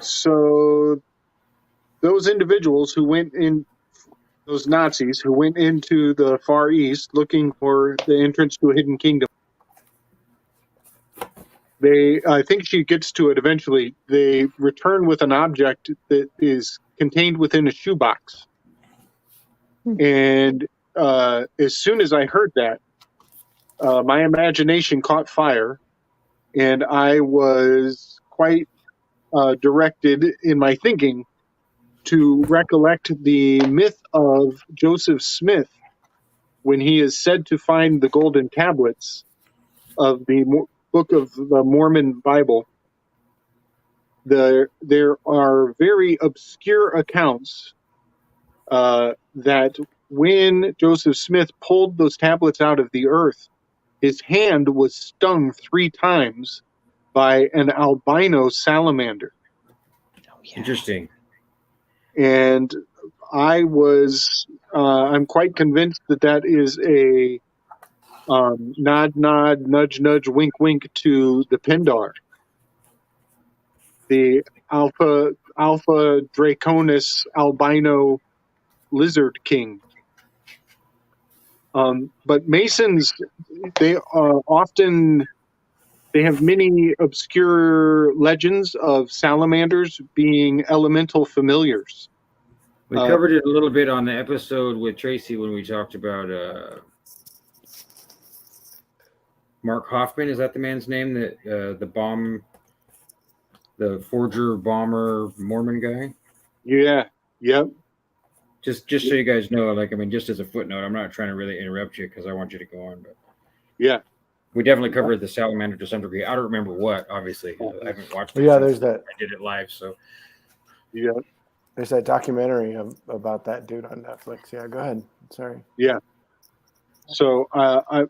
So those individuals who went in, those Nazis who went into the Far East looking for the entrance to a hidden kingdom, I think she gets to it eventually, they return with an object that is contained within a shoebox. And as soon as I heard that, my imagination caught fire, and I was quite directed in my thinking to recollect the myth of Joseph Smith when he is said to find the golden tablets of the book of the Mormon Bible. There are very obscure accounts that when Joseph Smith pulled those tablets out of the earth, his hand was stung 3 times by an albino salamander. Interesting. And I'm quite convinced that is a nod, nudge, nudge, wink, wink to the Pindar, the Alpha Draconis albino lizard king. But Masons, they have many obscure legends of salamanders being elemental familiars. We covered it a little bit on the episode with Tracy when we talked about Mark Hoffman. Is that the man's name? That the forger, bomber, Mormon guy? Yeah. Yep. Just so you guys know, just as a footnote, I'm not trying to really interrupt you because I want you to go on, but yeah, we definitely covered the salamander to some degree. I don't remember what, obviously. I haven't watched it. Yeah, there's that. I did it live, so. Yeah. There's that documentary about that dude on Netflix. Yeah, go ahead. Sorry. Yeah. So I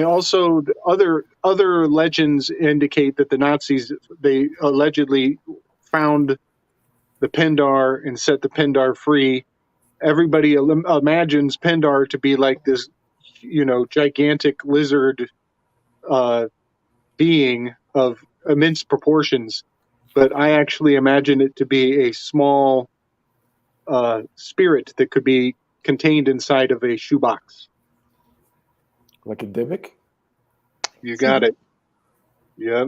also, other legends indicate that the Nazis, they allegedly found the Pindar and set the Pindar free. Everybody imagines Pindar to be like this, gigantic lizard being of immense proportions. But I actually imagine it to be a small spirit that could be contained inside of a shoebox. Like a Dybbuk? You got it. Yeah.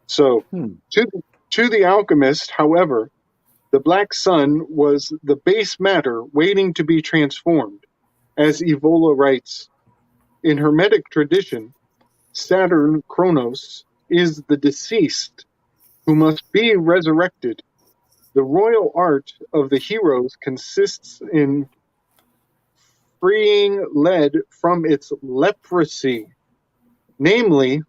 So, to the alchemist, however, the black sun was the base matter waiting to be transformed. As Evola writes, in Hermetic tradition, Saturn, Kronos, is the deceased who must be resurrected. The royal art of the heroes consists in freeing lead from its leprosy, namely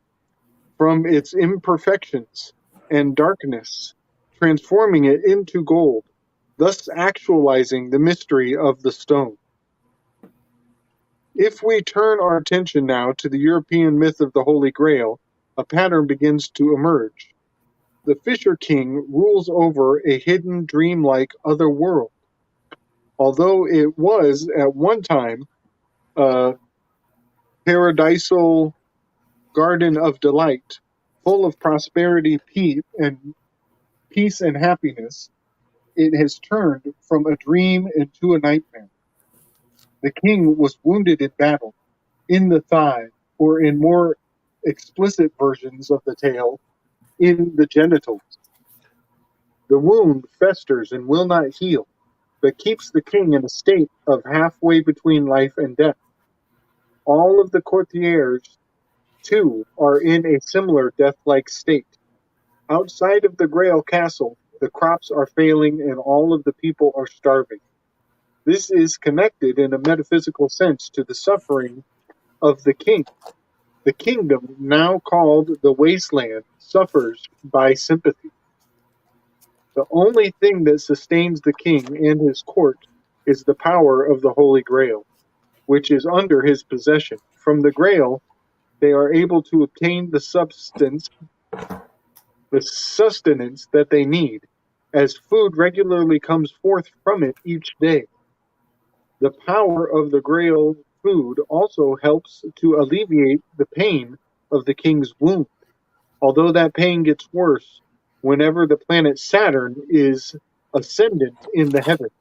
from its imperfections and darkness, transforming it into gold, thus actualizing the mystery of the stone. If we turn our attention now to the European myth of the Holy Grail, a pattern begins to emerge. The Fisher King rules over a hidden, dreamlike other world. Although it was, at one time, a paradisal garden of delight, full of prosperity, peace and happiness, it has turned from a dream into a nightmare. The king was wounded in battle, in the thigh, or in more explicit versions of the tale, in the genitals. The wound festers and will not heal, but keeps the king in a state of halfway between life and death. All of the courtiers, too, are in a similar death-like state. Outside of the Grail Castle, the crops are failing and all of the people are starving. This is connected in a metaphysical sense to the suffering of the king. The kingdom, now called the Wasteland, suffers by sympathy. The only thing that sustains the king and his court is the power of the Holy Grail, which is under his possession. From the Grail, they are able to obtain the sustenance that they need, as food regularly comes forth from it each day. The power of the Grail food also helps to alleviate the pain of the king's wound, although that pain gets worse whenever the planet Saturn is ascendant in the heavens.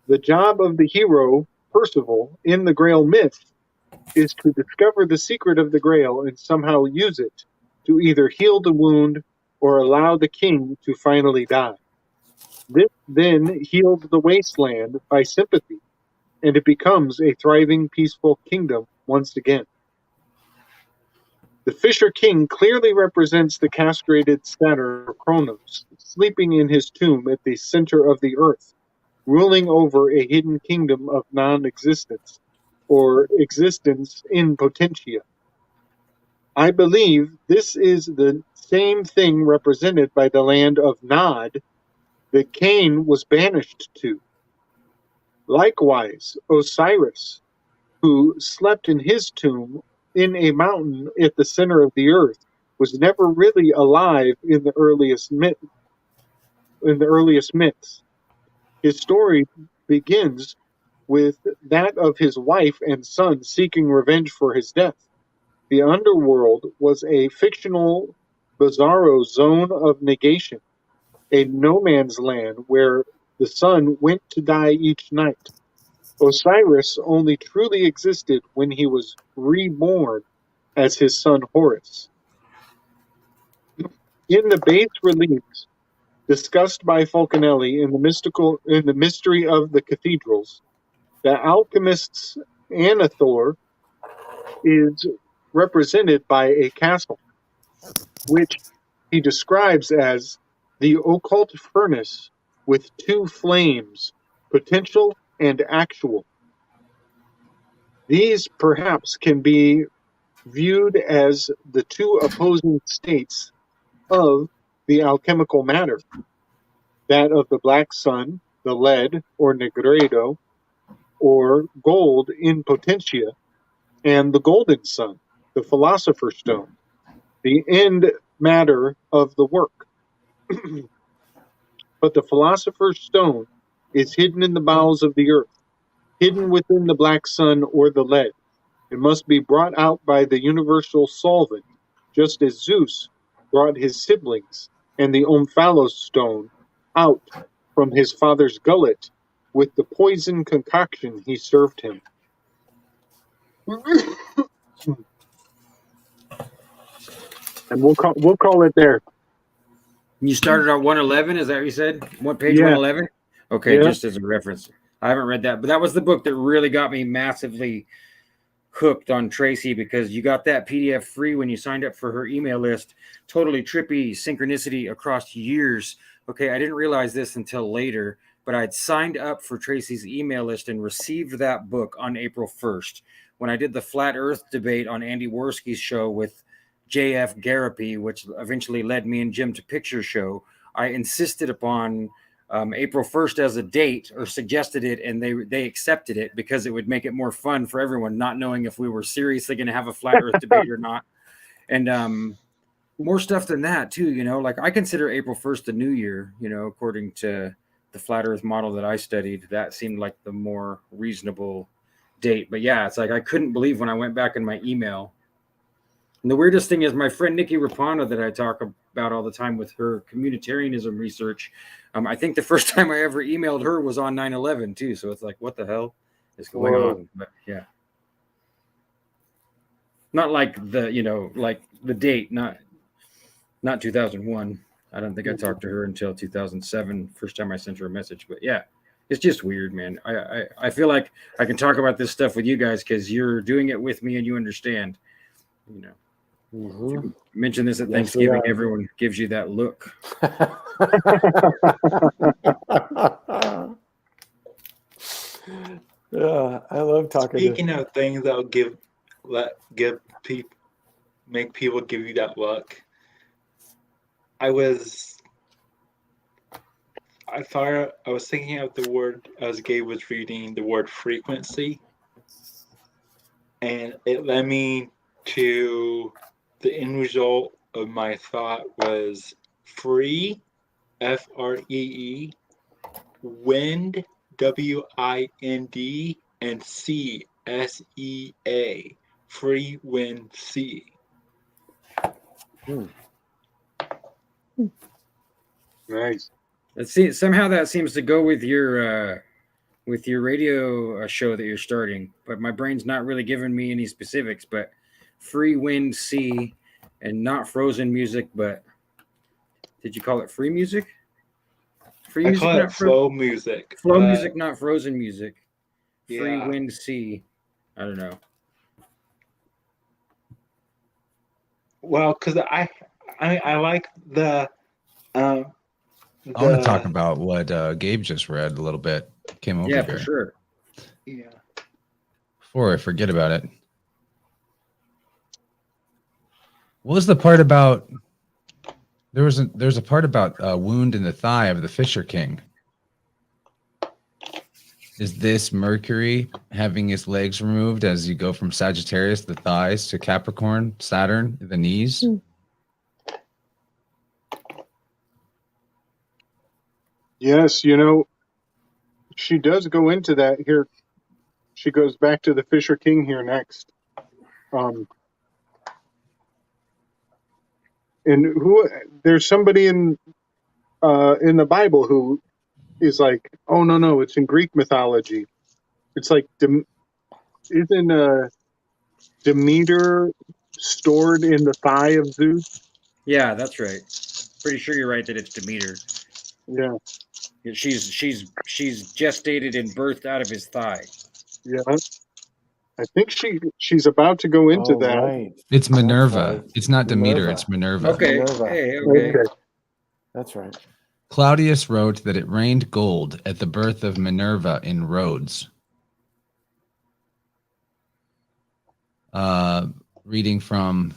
The job of the hero, Percival, in the Grail myth is to discover the secret of the Grail and somehow use it to either heal the wound or allow the king to finally die. This then healed the wasteland by sympathy, and it becomes a thriving, peaceful kingdom once again. The Fisher King clearly represents the castrated Saturn Kronos, sleeping in his tomb at the center of the earth, ruling over a hidden kingdom of non-existence, or existence in potentia. I believe this is the same thing represented by the land of Nod that Cain was banished to. Likewise, Osiris, who slept in his tomb in a mountain at the center of the earth, was never really alive in the earliest myths. His story begins with that of his wife and son seeking revenge for his death. The underworld was a fictional, bizarro zone of negation, a no man's land where the sun went to die each night. Osiris only truly existed when he was reborn as his son Horus. In the base reliefs discussed by Falconelli in the mystery of the cathedrals, the alchemist's Anathor is represented by a castle, which he describes as the occult furnace with two flames, potential and actual. These perhaps can be viewed as the two opposing states of the alchemical matter, that of the black sun, the lead or negredo, or gold in potentia, and the golden sun, the philosopher's stone, the end matter of the work. But the philosopher's stone is hidden in the bowels of the earth, hidden within the black sun or the lead. It must be brought out by the universal solvent, just as Zeus brought his siblings and the Omphalos stone out from his father's gullet with the poison concoction he served him. And we'll call it there. You started on 111, is that what you said? What page, Yeah. 111? Okay, Yeah. just as a reference. I haven't read that, but that was the book that really got me massively hooked on Tracy, because you got that PDF free when you signed up for her email list. Totally trippy synchronicity across years. Okay, I didn't realize this until later, but I'd signed up for Tracy's email list and received that book on April 1st. When I did the Flat Earth debate on Andy Worski's show with JF Garapi, which eventually led me and Jim to Picture Show, I insisted upon April 1st as a date, or suggested it, and they accepted it because it would make it more fun for everyone, not knowing if we were seriously going to have a Flat Earth debate or not. And more stuff than that too, you know, like I consider April 1st the new year, you know, according to the Flat Earth model that I studied. That seemed like the more reasonable date. But yeah, it's like I couldn't believe when I went back in my email. And the weirdest thing is my friend Nikki Rapana, that I talk about all the time with her communitarianism research, I think the first time I ever emailed her was on 9/11 too. So it's like, what the hell is going on? But yeah, not like the, you know, like the date, not 2001. I don't think I talked to her until 2007, first time I sent her a message. But yeah, It's just weird, man. I feel like I can talk about this stuff with you guys because you're doing it with me and you understand. You know, Mhm. mention this at Yes, we Thanksgiving, are. everyone gives you that look. Yeah, I love talking to. Speaking of things that'll give people make people give you that look, I was thinking of the word as Gabe was reading the word frequency, and it led me to the end result of my thought was free, FREE, wind, WIND, and sea, SEA, free wind sea. Nice. Let's see. Somehow that seems to go with your radio show that you're starting, but my brain's not really giving me any specifics. But free wind, sea, and not frozen music. But did you call it free music? Free I music, call it not flow music. flow but music, not frozen music. Free Yeah. wind, sea. I don't know. Well, because I like the. I want to talk about what Gabe just read a little bit. Came over Yeah, here for sure. Yeah. before I forget about it. What was the part about? There's a part about a wound in the thigh of the Fisher King. Is this Mercury having his legs removed as you go from Sagittarius, the thighs, to Capricorn, Saturn, the knees? Yes, she does go into that here. She goes back to the Fisher King here next. And there's somebody in the Bible who is like, oh no, it's in Greek mythology. It's like isn't Demeter stored in the thigh of Zeus? Yeah, that's right. Pretty sure you're right that it's Demeter. Yeah, She's gestated and birthed out of his thigh. yeah. I think she's about to go into Oh, that. right. It's Minerva. right. It's not Demeter, Minerva. it's Minerva. Okay. Minerva. Hey, okay. Okay. That's right. Claudius wrote that it rained gold at the birth of Minerva in Rhodes. Reading from,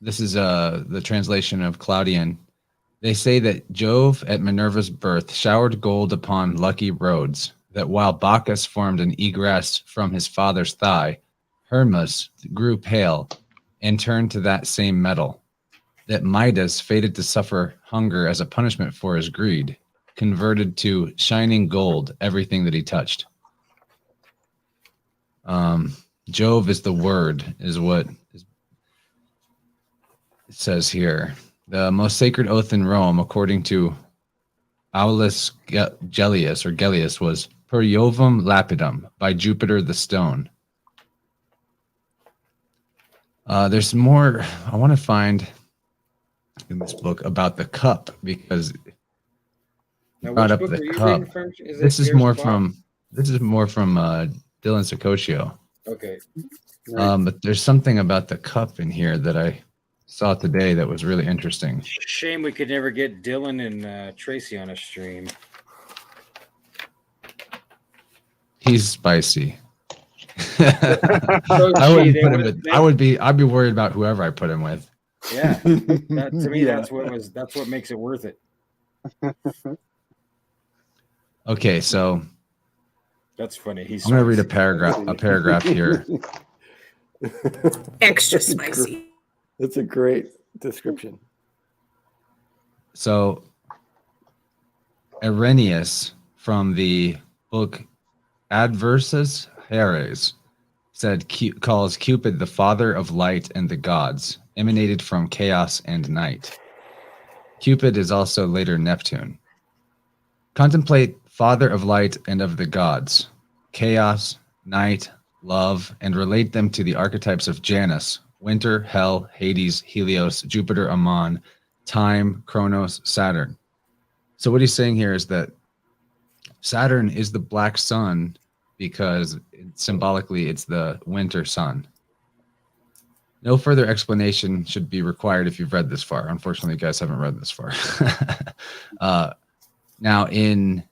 this is the translation of Claudian. They say that Jove at Minerva's birth showered gold upon lucky Rhodes, that while Bacchus formed an egress from his father's thigh, Hermes grew pale and turned to that same metal, that Midas, fated to suffer hunger as a punishment for his greed, converted to shining gold everything that he touched. Jove is the word, is what it says here. The most sacred oath in Rome, according to Aulus Gellius, was per Jovem lapidum, by Jupiter the stone. There's more I want to find in this book about the cup, because Now, brought which up book the are you cup. reading from? This is more from Dylan Sicoccio. Okay. But there's something about the cup in here that I saw today that was really interesting. Shame we could never get Dylan and Tracy on a stream. He's spicy. So I wouldn't they put him would- with. I'd be worried about whoever I put him with. Yeah. That, to me, Yeah. that's what makes it worth it. Okay, so That's funny. He's I'm going to read a paragraph here. Extra spicy. That's a great description. So Irenaeus from the book Adversus Heres calls Cupid the father of light and the gods, emanated from chaos and night. Cupid is also later Neptune. Contemplate father of light and of the gods, chaos, night, love, and relate them to the archetypes of Janus, winter, hell, Hades, Helios, Jupiter, Ammon, time, Kronos, Saturn. So what he's saying here is that Saturn is the black sun because symbolically it's the winter sun. No further explanation should be required if you've read this far. Unfortunately, you guys haven't read this far. Now, in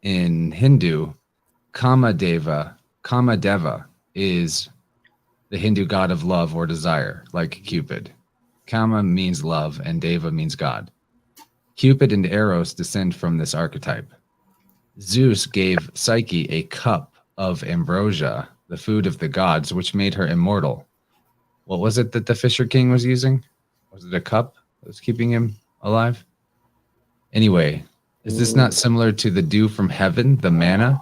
Hindu, Kamadeva is the Hindu god of love or desire, like Cupid. Kama means love and Deva means god. Cupid and Eros descend from this archetype. Zeus gave Psyche a cup of ambrosia, the food of the gods, which made her immortal. What was it that the Fisher King was using? Was it a cup that was keeping him alive? Anyway, is this not similar to the dew from heaven, the manna?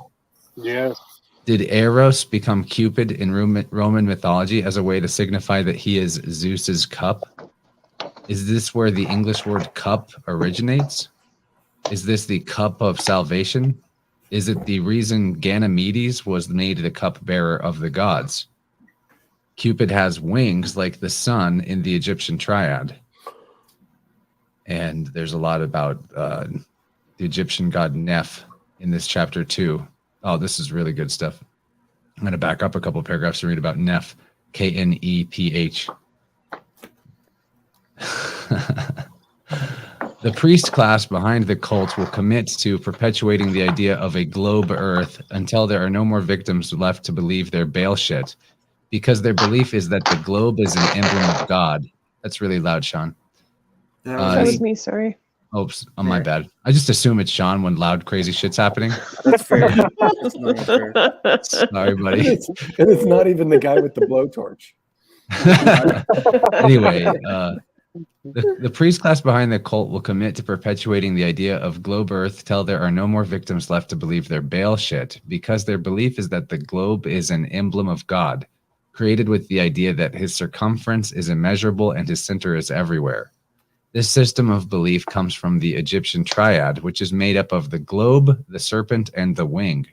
Yes. Did Eros become Cupid in Roman mythology as a way to signify that he is Zeus's cup? Is this where the English word cup originates? Is this the cup of salvation? Is it the reason Ganymedes was made the cupbearer of the gods? Cupid has wings like the sun in the Egyptian triad. And there's a lot about the Egyptian god Neph in this chapter too. Oh, this is really good stuff. I'm going to back up a couple of paragraphs to read about Neph, Kneph. The priest class behind the cult will commit to perpetuating the idea of a globe Earth until there are no more victims left to believe their Baal shit, because their belief is that the globe is an emblem of God. That's really loud, Sean. That was me, sorry. Oops, oh, my bad. I just assume it's Sean when loud, crazy shit's happening. That's fair. That's not fair. Sorry, buddy. And it's not even the guy with the blowtorch. Anyway, the priest class behind the cult will commit to perpetuating the idea of globe Earth till there are no more victims left to believe their Baal shit, because their belief is that the globe is an emblem of God, created with the idea that his circumference is immeasurable and his center is everywhere. This system of belief comes from the Egyptian triad, which is made up of the globe, the serpent, and the wing.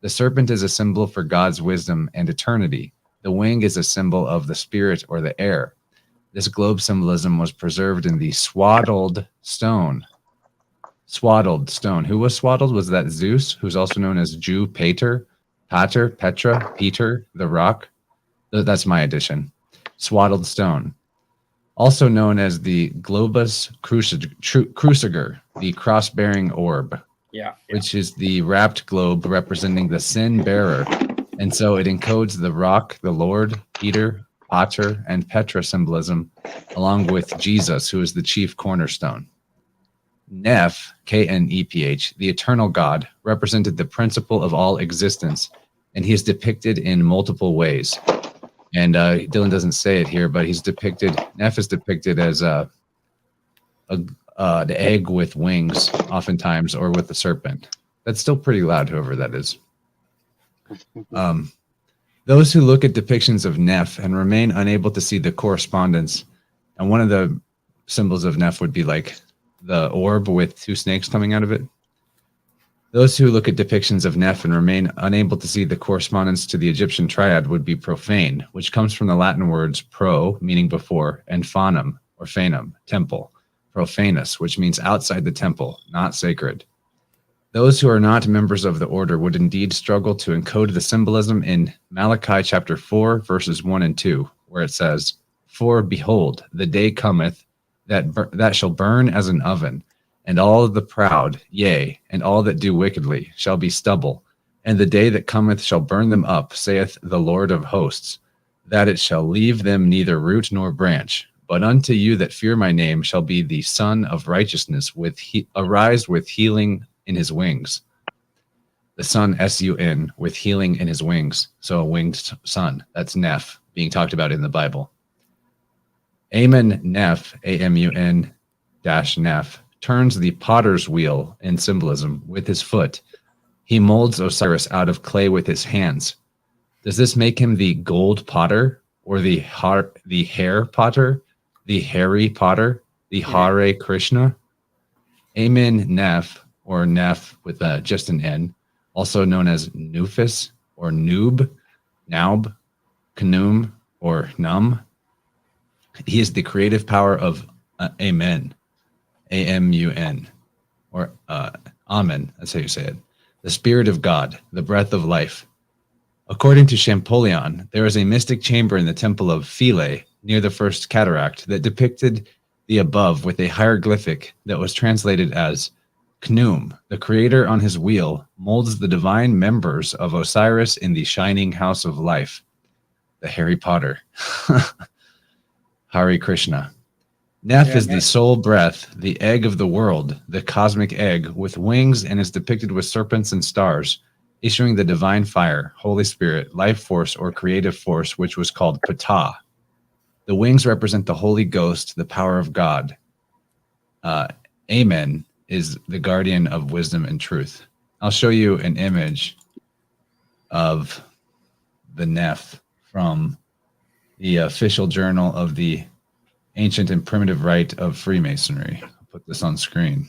The serpent is a symbol for God's wisdom and eternity. The wing is a symbol of the spirit or the air. This globe symbolism was preserved in the swaddled stone. Swaddled stone. Who was swaddled? Was that Zeus, who's also known as Jew Peter, Petra, Peter, the rock? That's my addition. Swaddled stone. Also known as the globus cruciger, the cross-bearing orb, which is the wrapped globe representing the sin bearer. And so it encodes the rock, the Lord, Peter, Pater, and Petra symbolism, along with Jesus, who is the chief cornerstone. Neph, Kneph, the eternal God, represented the principle of all existence, and he is depicted in multiple ways. And Dylan doesn't say it here, but Neph is depicted as the egg with wings, oftentimes, or with the serpent. That's still pretty loud, whoever that is. Those who look at depictions of Neph and remain unable to see the correspondence, and one of the symbols of Neph would be like the orb with two snakes coming out of it. Those who look at depictions of Neph and remain unable to see the correspondence to the Egyptian triad would be profane, which comes from the Latin words pro, meaning before, and phanum, or phanum, temple, profanus, which means outside the temple, not sacred. Those who are not members of the order would indeed struggle to encode the symbolism in Malachi chapter 4, verses 1 and 2, where it says, "For behold, the day cometh that shall burn as an oven, and all the proud, yea, and all that do wickedly, shall be stubble. And the day that cometh shall burn them up, saith the Lord of hosts, that it shall leave them neither root nor branch. But unto you that fear my name shall be the Son of Righteousness, arise with healing in his wings." The sun, S-U-N, with healing in his wings. So a winged sun. That's Neph, being talked about in the Bible. Amun Neph, A-M-U-N dash Neph, turns the potter's wheel in symbolism with his foot. He molds Osiris out of clay with his hands. Does this make him the gold potter, or the hair potter, the hairy potter, the Hare Krishna? Amun Neph, or Neph with just an N, also known as Nufus, or Noob, Naub, Kanum, or Num. He is the creative power of Amen. A-M-U-N, or Amen, that's how you say it. the Spirit of God, the breath of life. According to Champollion, there is a mystic chamber in the temple of Philae near the first cataract that depicted the above with a hieroglyphic that was translated as Khnum, the creator on his wheel, molds the divine members of Osiris in the shining house of life. The Harry Potter. Hare Krishna. Neph Yeah, is the man. soul breath, the egg of the world, the cosmic egg, with wings and is depicted with serpents and stars, issuing the divine fire, Holy Spirit, life force, or creative force, which was called Ptah. The wings represent the Holy Ghost, the power of God. Amen is the guardian of wisdom and truth. I'll show you an image of the Neph from the official journal of the Ancient and Primitive Rite of Freemasonry. I'll put this on screen.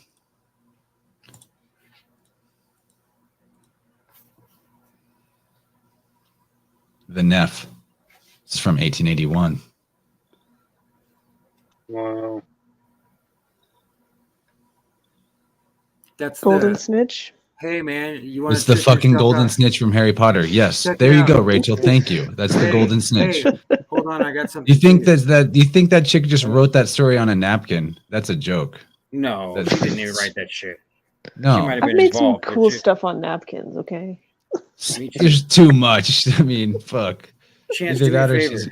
The Neph. It's from 1881. Wow. That's Golden the snitch. hey man, you want It's the fucking golden snitch from Harry Potter. Yes, Check there it you out. go, Rachel. Thank you. That's the Hey, golden snitch. Hey, hold on, I got something. You think for that you think that chick just wrote that story on a napkin? That's a joke. No, That's- she didn't even write that shit. She No, might have I've been made some involved. but cool she- stuff on napkins. Okay. Me too. there's too much. I mean, fuck. Chance, Either do me a that or favor. she's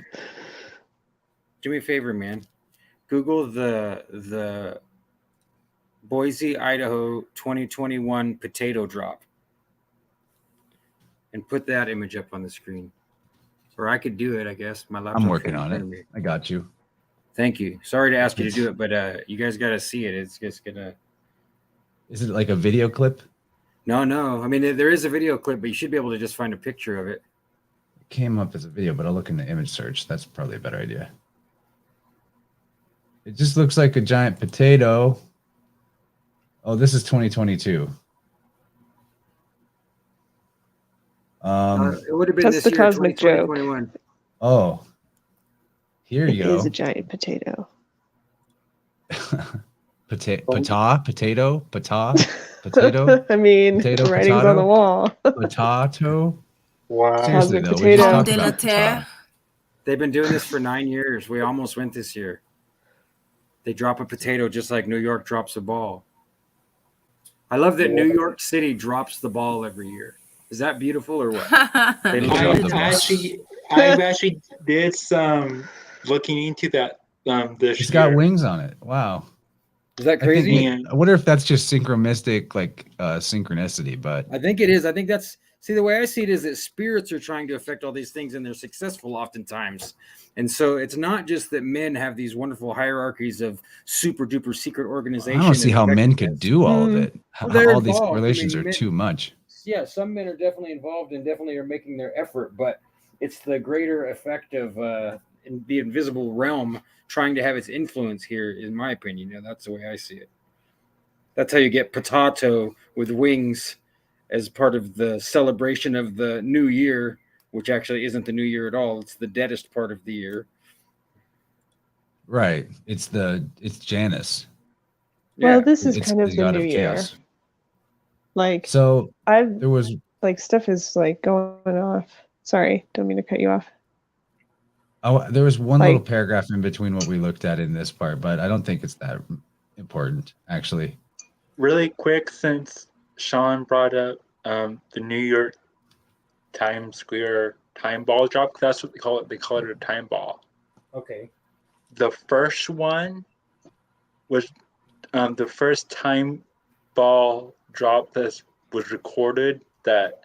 Do me a favor, man. Google the Boise, Idaho 2021 potato drop and put that image up on the screen. Or I could do it, I guess. My laptop's I'm working right in on front it. of me. I got you. Thank you. Sorry to ask you to do it, but you guys got to see it. It's just gonna. Is it like a video clip? No. I mean, there is a video clip, but you should be able to just find a picture of it. It came up as a video, but I'll look in the image search. That's probably a better idea. It just looks like a giant potato. Oh, this is 2022. It would have been That's this the year, cosmic joke. 2021. Oh, here It you go. is a giant potato. Potato. I mean, Potato, the writing's on the potato? wall. Potato. Wow. Seriously Cosmic though, we just potato. talked De la about terre. potato. They've been doing this for 9 years. We almost went this year. They drop a potato just like New York drops a ball. I love that New York City drops the ball every year. Is that beautiful or what? They They love drop it. the ball. I've actually did some looking into that this It's year. got wings on it. Wow. Is that I think crazy? Yeah. I wonder if that's just synchromistic, like synchronicity, but I think it is. I think that's see the way I see it is that spirits are trying to affect all these things and they're successful oftentimes. And so it's not just that men have these wonderful hierarchies of super duper secret I organization. don't see and how men could effectiveness. do all of Mm. it. Well, they're All these involved. I correlations mean, are men- too much. Yeah, some men are definitely involved and definitely are making their effort, but it's the greater effect of in the invisible realm trying to have its influence here, in my opinion. You know, that's the way I see it. That's how you get potato with wings as part of the celebration of the new year, which actually isn't the new year at all. It's the deadest part of the year. Right. It's Janus. Well, Yeah. this is It's kind of the god new year. chaos. Like So I've there was like stuff is like going off. Sorry, don't mean to cut you off. there was one little Like- paragraph in between what we looked at in this part, but I don't think it's that important actually. Really quick, since Sean brought up the New York Times Square time ball drop, 'cause that's what they call it. They call it a time ball. Okay. The first one was the first time ball drop that was recorded that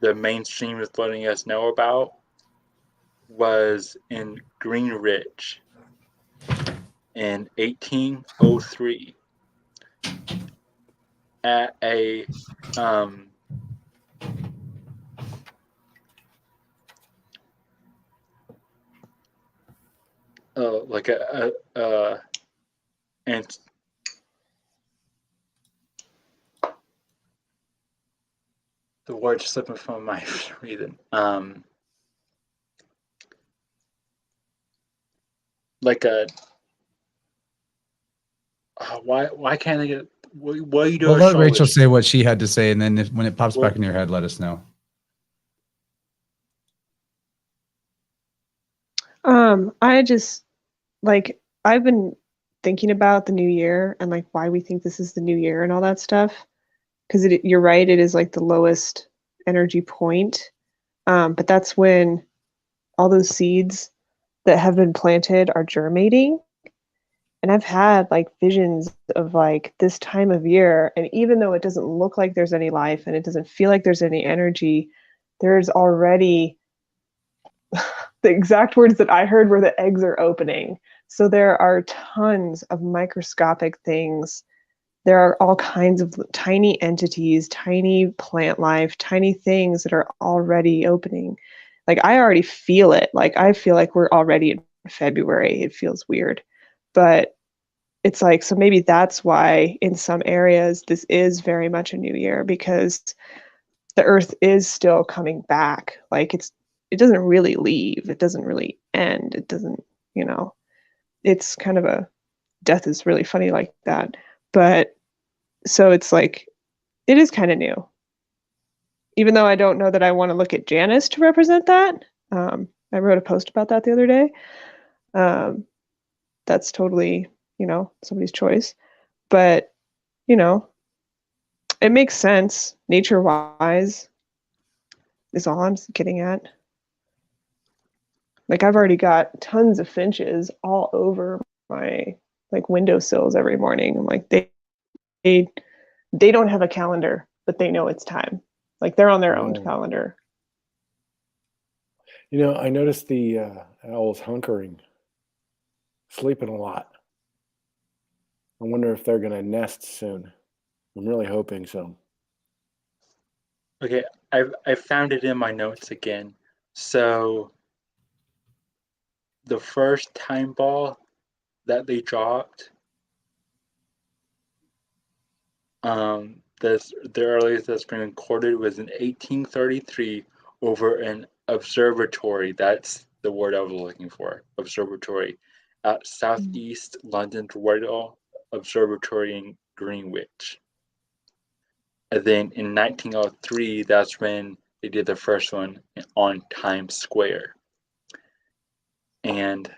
the mainstream is letting us know about was in Greenwich in 1803 at a like and the word slipping from my reason. Like a why can't I get What are you Well, doing? let Rachel say what she had to say, and then when it pops Well- back in your head, let us know. I just like I've been thinking about the new year and like why we think this is the new year and all that stuff. Because you're right, it is like the lowest energy point. But that's when all those seeds that have been planted are germinating. And I've had like visions of like this time of year, and even though it doesn't look like there's any life and it doesn't feel like there's any energy, there's already the exact words that I heard were the eggs are opening. So there are tons of microscopic things. There are all kinds of tiny entities, tiny plant life, tiny things that are already opening. Like I already feel it. Like I feel like we're already in February. It feels weird. But it's like, so maybe that's why in some areas this is very much a new year, because the earth is still coming back. Like it doesn't really leave. It doesn't really end. It doesn't, it's kind of a death is really funny like that. But so it's like, it is kind of new. Even though I don't know that I want to look at Janus to represent that. I wrote a post about that the other day. That's totally, somebody's choice. But, it makes sense nature-wise is all I'm getting at. Like I've already got tons of finches all over my like windowsills every morning. I'm like they don't have a calendar, but they know it's time. Like they're on their own calendar. I noticed the owls hunkering, sleeping a lot. I wonder if they're gonna nest soon. I'm really hoping so. Okay, I found it in my notes again. So the first time ball that they dropped, the earliest that's been recorded was in 1833 over an observatory. That's the word I was looking for. Observatory at Southeast London's Royal Observatory in Greenwich. And then in 1903, that's when they did the first one on Times Square. And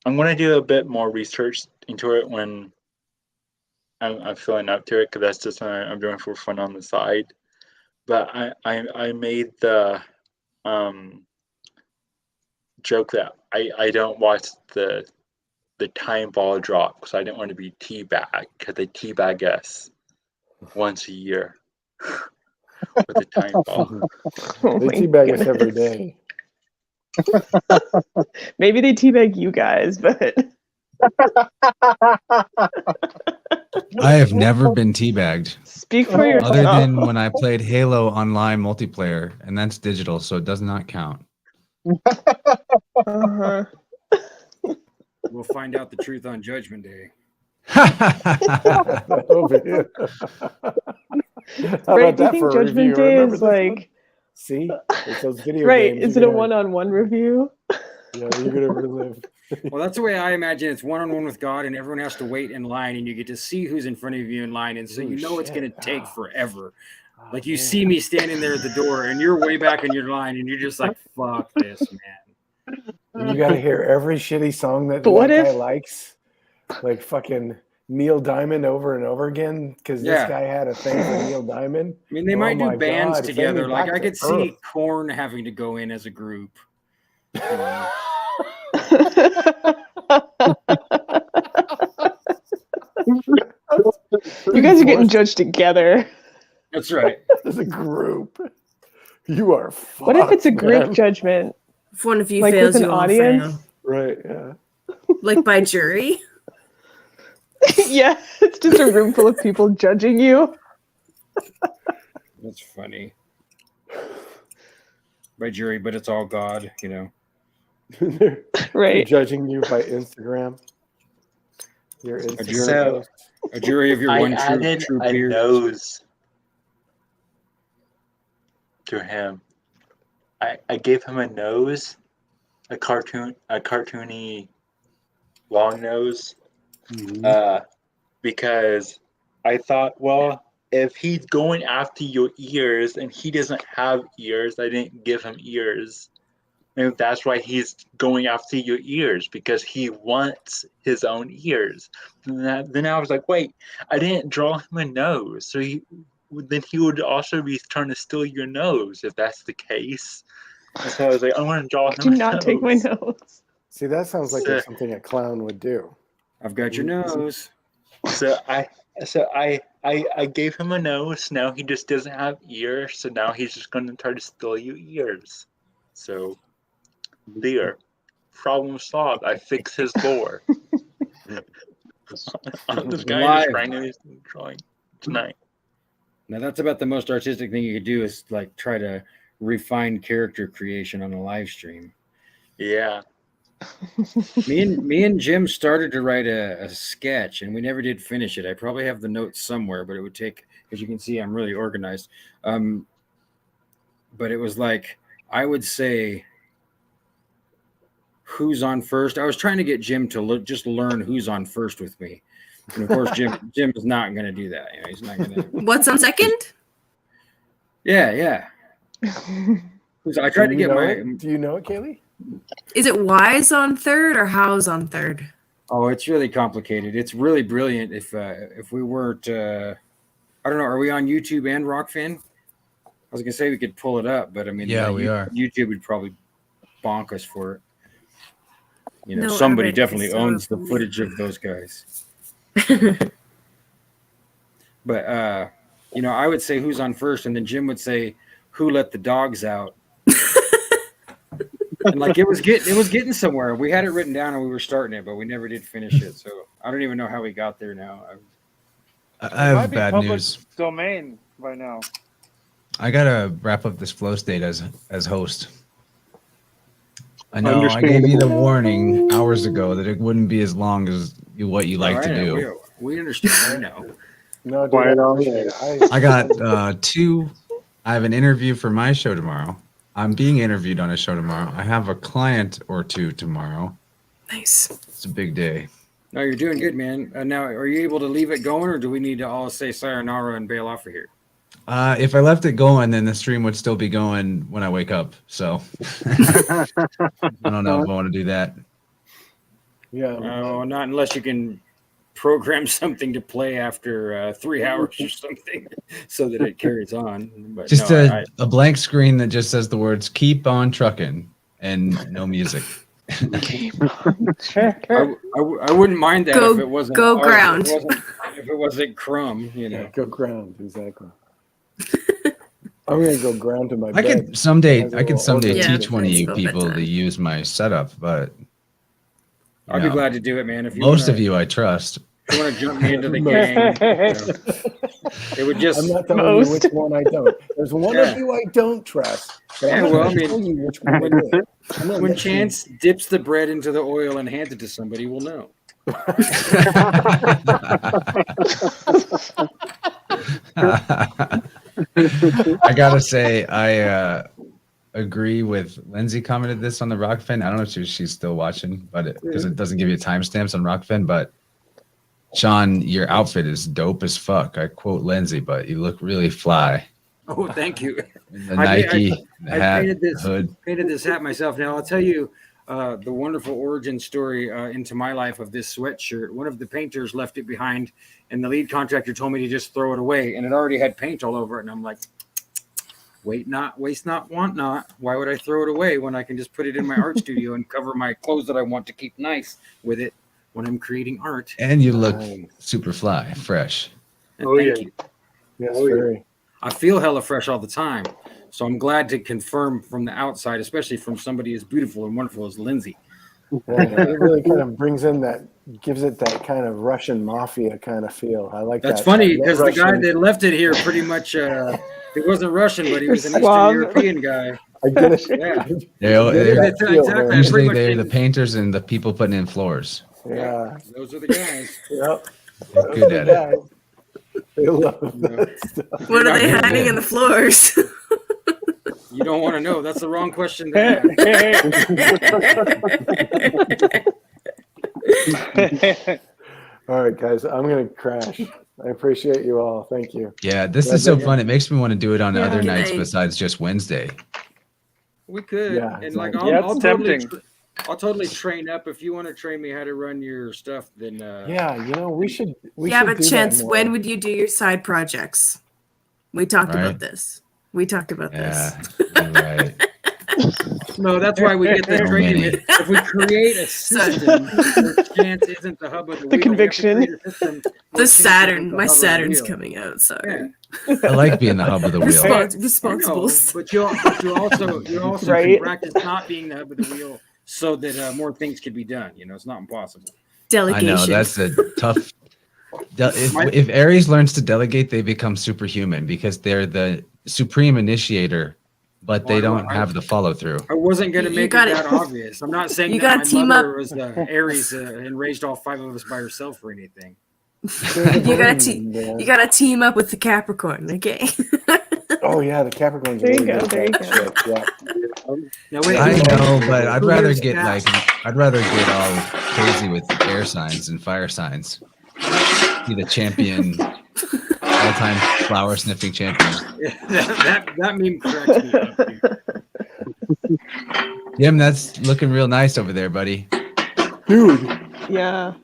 I'm going to do a bit more research into it when I'm feeling up to it, because that's just something I'm doing for fun on the side. But I made the joke that I don't watch the time ball drop because I didn't want to be teabagged, because they teabag us once a year with the time ball. Oh They my teabag us every goodness. day. Maybe they teabag you guys, but I have never been teabagged, speak for yourself. other than when I played Halo online multiplayer, and that's digital, so it does not count. Uh-huh. We'll find out the truth on Judgment Day. Over here. How Right? about Do you that think for a Judgment review? Day Remember is this one? like See, it's those video right? games. Is it a one-on-one review? Yeah, you're gonna relive. Well, that's the way I imagine it's one-on-one with God, and everyone has to wait in line, and you get to see who's in front of you in line, and so you know it's going to take forever. Like you see me standing there at the door, and you're way back in your line, and you're just like, "Fuck this, man." And you got to hear every shitty song that But what that guy if- likes, like fucking Neil Diamond over and over again, because Yeah. this guy had a thing for Neil Diamond. I mean, they Oh might my do bands God, send me together. Like back I to could see Earth. Korn having to go in as a group. You know. You guys are getting judged together. That's right. As a group, you are. What if it's a fucked, group man. judgment? If one of you Like fails, with an you all audience? fail. Right? Yeah. Like by jury. Yeah, it's just a room full of people judging you. That's funny. By jury, but it's all God, you know. They're Right. judging you by Instagram. Your Instagram jury. post. A jury of your I one added true a peers. nose to him. I gave him a nose, a cartoony long nose, because I thought, well, if he's going after your ears and he doesn't have ears, I didn't give him ears. And that's why he's going after your ears, because he wants his own ears. Then I was like, wait, I didn't draw him a nose. So then he would also be trying to steal your nose if that's the case. And so I was like, I want to draw Do him a not take my nose. nose. See, that sounds like Sick. something a clown would do. I've got your nose. So I gave him a nose. Now he just doesn't have ears. So now he's just going to try to steal your ears. So there, problem solved. I fixed his lore. I'm just going to Live. just randomly drawing tonight. Now that's about the most artistic thing you could do is like try to refine character creation on a live stream. Yeah. Me and Jim started to write a sketch and we never did finish it. I probably have the notes somewhere, but it would take, as you can see, I'm really organized. But it was like, I would say, who's on first? I was trying to get Jim to just learn who's on first with me. And of course, Jim is not going to do that. You know, he's not going to. What's on second? Yeah. I tried to get my. Do you know it, Kaylee? Is it Why's on third or How's on third? Oh, it's really complicated. It's really brilliant. If we weren't, I don't know, are we on YouTube and Rockfin? I was gonna say we could pull it up, but I mean, Yeah, we are. YouTube would probably bonk us for it. You know, No, somebody Everett definitely is owns the so footage of those guys. But you know, I would say who's on first, and then Jim would say who let the dogs out. And like it was getting somewhere. We had it written down and we were starting it, but we never did finish it. So I don't even know how we got there now. I It might have be bad public news. domain by now. I gotta wrap up this flow state as host. I know I gave you the Understandable. warning hours ago that it wouldn't be as long as what you like All to right, do. We understand. We know. No, dude, Quiet I on appreciate it. it. I got two. I have an interview for my show tomorrow. I'm being interviewed on a show tomorrow. I have a client or two tomorrow. Nice. It's a big day. No, you're doing good, man. Now, are you able to leave it going, or do we need to all say sayonara and bail off of here? If I left it going, then the stream would still be going when I wake up. So I don't know if I want to do that. Yeah. No, not unless you can program something to play after 3 hours or something, so that it carries on. But Just no, a blank screen that just says the words "Keep on trucking" and no music. I wouldn't mind that Go- if it wasn't go ours, ground. If it wasn't Crumb, you know. Yeah, go ground, exactly. I'm gonna go ground to my I bed. could someday. As a I could little someday Yeah, teach one of it's you about people bedtime. to use my setup, but I'd be glad to do it, man. If you most wanna, of you I trust. if you want to jump me into the gang, it would just. I'm not telling Most. you which one I don't. There's one Yeah. of you I don't trust. But Yeah, I'm not well, gonna I mean, tell you which one it is. I'm gonna When let you- Chance dips the bread into the oil and hands it to somebody, we'll know. I gotta say, I agree with Lindsay. Commented this on the Rockfin. I don't know if she's still watching, but because it doesn't give you timestamps on Rockfin. But Sean, your outfit is dope as fuck. I quote Lindsay, but you look really fly. Oh, thank you. The I Nike, the I hat, painted this hood. painted this hat myself. Now I'll tell you the wonderful origin story into my life of this sweatshirt. One of the painters left it behind, and the lead contractor told me to just throw it away, and it already had paint all over it. And I'm like, wait not, waste not, want not. Why would I throw it away when I can just put it in my art studio and cover my clothes that I want to keep nice with it when I'm creating art? And you look Nice. super fly, fresh. And Oh, thank yeah. you. Yes, Oh, yeah. very. I feel hella fresh all the time. So I'm glad to confirm from the outside, especially from somebody as beautiful and wonderful as Lindsay. Yeah, it really kind of brings in that, gives it that kind of Russian mafia kind of feel. I like That's that. funny that because the guy Russian- that left it here pretty much, he wasn't Russian, but he was an Eastern Suave. European guy. I get it. Yeah. They're- that Exactly. feel, I man. pretty usually much they're did. the painters and the people putting in floors. Yeah. Those are the guys. Yep. They're Those good are at the it. guys. They love that stuff. What are they Yeah. hiding in the floors? You don't want to know. That's the wrong question to ask. All right, guys, I'm gonna crash. I appreciate you all. Thank you. Yeah, this Yeah, is so but- fun. It makes me want to do it on Yeah. other Good nights night. besides just Wednesday. We could, Yeah, and like exactly. I'll, Yeah, it's I'll totally, tempting. I'll totally train up if you want to train me how to run your stuff. Then Yeah, we should. We Yeah, should but do that Chance, more. when would you do your side projects? We talked Right. about this. We talked about Yeah, this. you're right. no, that's why we get the So training. many. If we create a system where Chance isn't the hub of the The wheel, conviction. we have to create a system where The Chance isn't Saturn, the my hub of the Saturn's wheel. coming out. Sorry. Yeah. I like being the hub of the wheel. I know, Responsibles. but you also Right. can practice not being the hub of the wheel so that more things can be done. You know, it's not impossible. I Delegation. know that's a tough. If Aries learns to delegate, they become superhuman because they're the supreme initiator, but they don't have the follow through. I wasn't going to You make it gotta- that obvious. I'm not saying you that gotta my team mother up. was Aries and raised all 5 of us by herself or anything. You gotta team up with the Capricorn, okay? Oh yeah, the Capricorn's There you really go, good there at you that shit. Yeah. Now, wait, I know, but I'd who rather lives get fast? I'd rather get all crazy with air signs and fire signs. Be the champion, all-time flower sniffing champion. that meme corrects me. Jim, that's looking real nice over there, buddy. Dude, Yeah.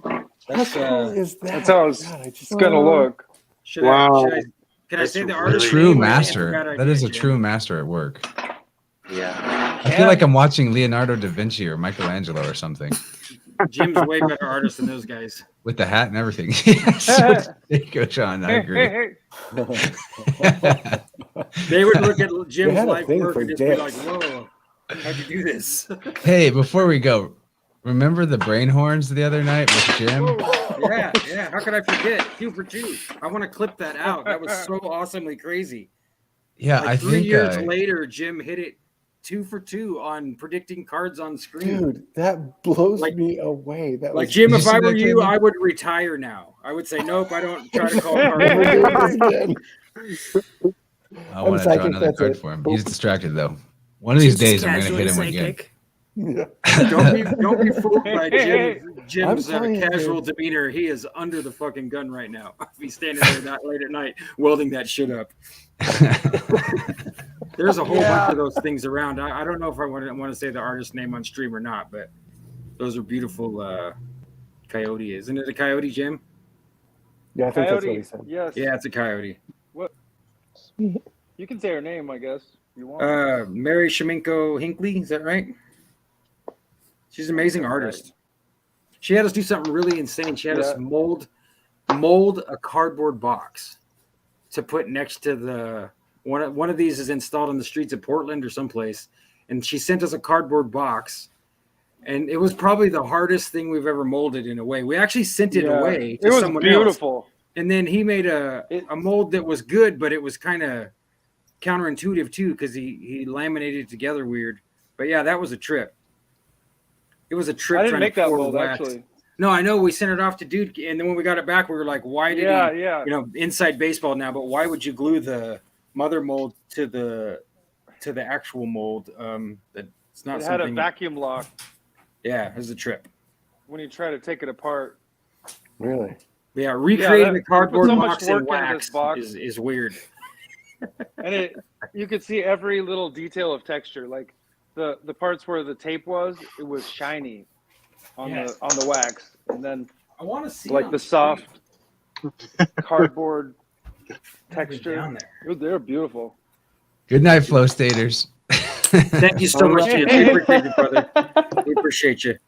how That's, cool is that? That's how it's, God, I just it's gonna Wow. look. should Wow. can I That's say the really A artist true name? I think it's master. bad That idea, is a Jim. true master at work. Yeah. I feel like I'm watching Leonardo da Vinci or Michelangelo or something Jim's way better artist than those guys. with the hat and everything. Yes. There you go, Sean. I agree. They would look at Jim's had a life thing work for and just be dicks. like, "Whoa, how'd you do this?" Hey, before we go, remember the brain horns the other night with Jim? yeah. How could I forget? 2 for 2. I want to clip that out. That was so awesomely crazy. Yeah, Like I 3 think years later, Jim hit it 2 for 2 on predicting cards on screen. Dude, that blows Like- me away. That Like was Jim, Did if you I see were that, you, Jamie? I would retire now. I would say nope. I don't try to call Never cards. do this again. I want to psychic, draw another that's card it. for him. He's distracted though. One of these She's days, I'm gonna casually hit him again. psychic. Yeah. don't be fooled by Jim's I'm telling you, casual dude. demeanor. He is under the fucking gun right now. If he's standing there that late at night welding that shit up. There's a whole bunch of those things around. I don't know if I want to say the artist name on stream or not, but those are beautiful. Coyote, isn't it a coyote, Jim? Yeah, I think that's what he Coyote, said. yes. Yeah, it's a coyote. You can say her name, I guess. If you want. Mary Sheminko Hinckley, is that right? She's an amazing artist. She had us do something really insane. She had us mold a cardboard box to put next to the one of these is installed on the streets of Portland or someplace, and she sent us a cardboard box, and it was probably the hardest thing we've ever molded in a way. We actually sent it away to It was someone else. beautiful. And then he made a mold that was good, but it was kind of counterintuitive too because he laminated it together weird. But yeah, that was a trip. It was a trip. I didn't trying make to that pour mold wax. actually. No, I know we sent it off to dude, and then when we got it back, we were like, "Why did Yeah, he?" yeah. You know, inside baseball now, but why would you glue the mother mold to the actual mold? It's not It had a something. vacuum lock Yeah, it was a trip. when you try to take it apart. Really? Yeah, recreating that- a cardboard we put so much box in work into wax this box. is weird. And you could see every little detail of texture. Like the parts where the tape was, it was shiny on the wax. And then I want to see like the soft cardboard texture. down there. They're beautiful. Good night, flow staters. Thank you so much, Jim. We appreciate you, brother. We appreciate you.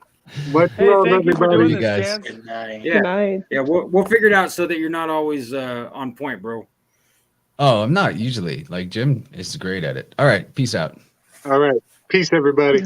Much Hey, love, thank you for everybody. doing You this, guys. Chance. Good night. Yeah, Good night. yeah. We'll figure it out so that you're not always on point, bro. Oh, I'm not usually. Like Jim is great at it. All right, peace out. All right. Peace, everybody.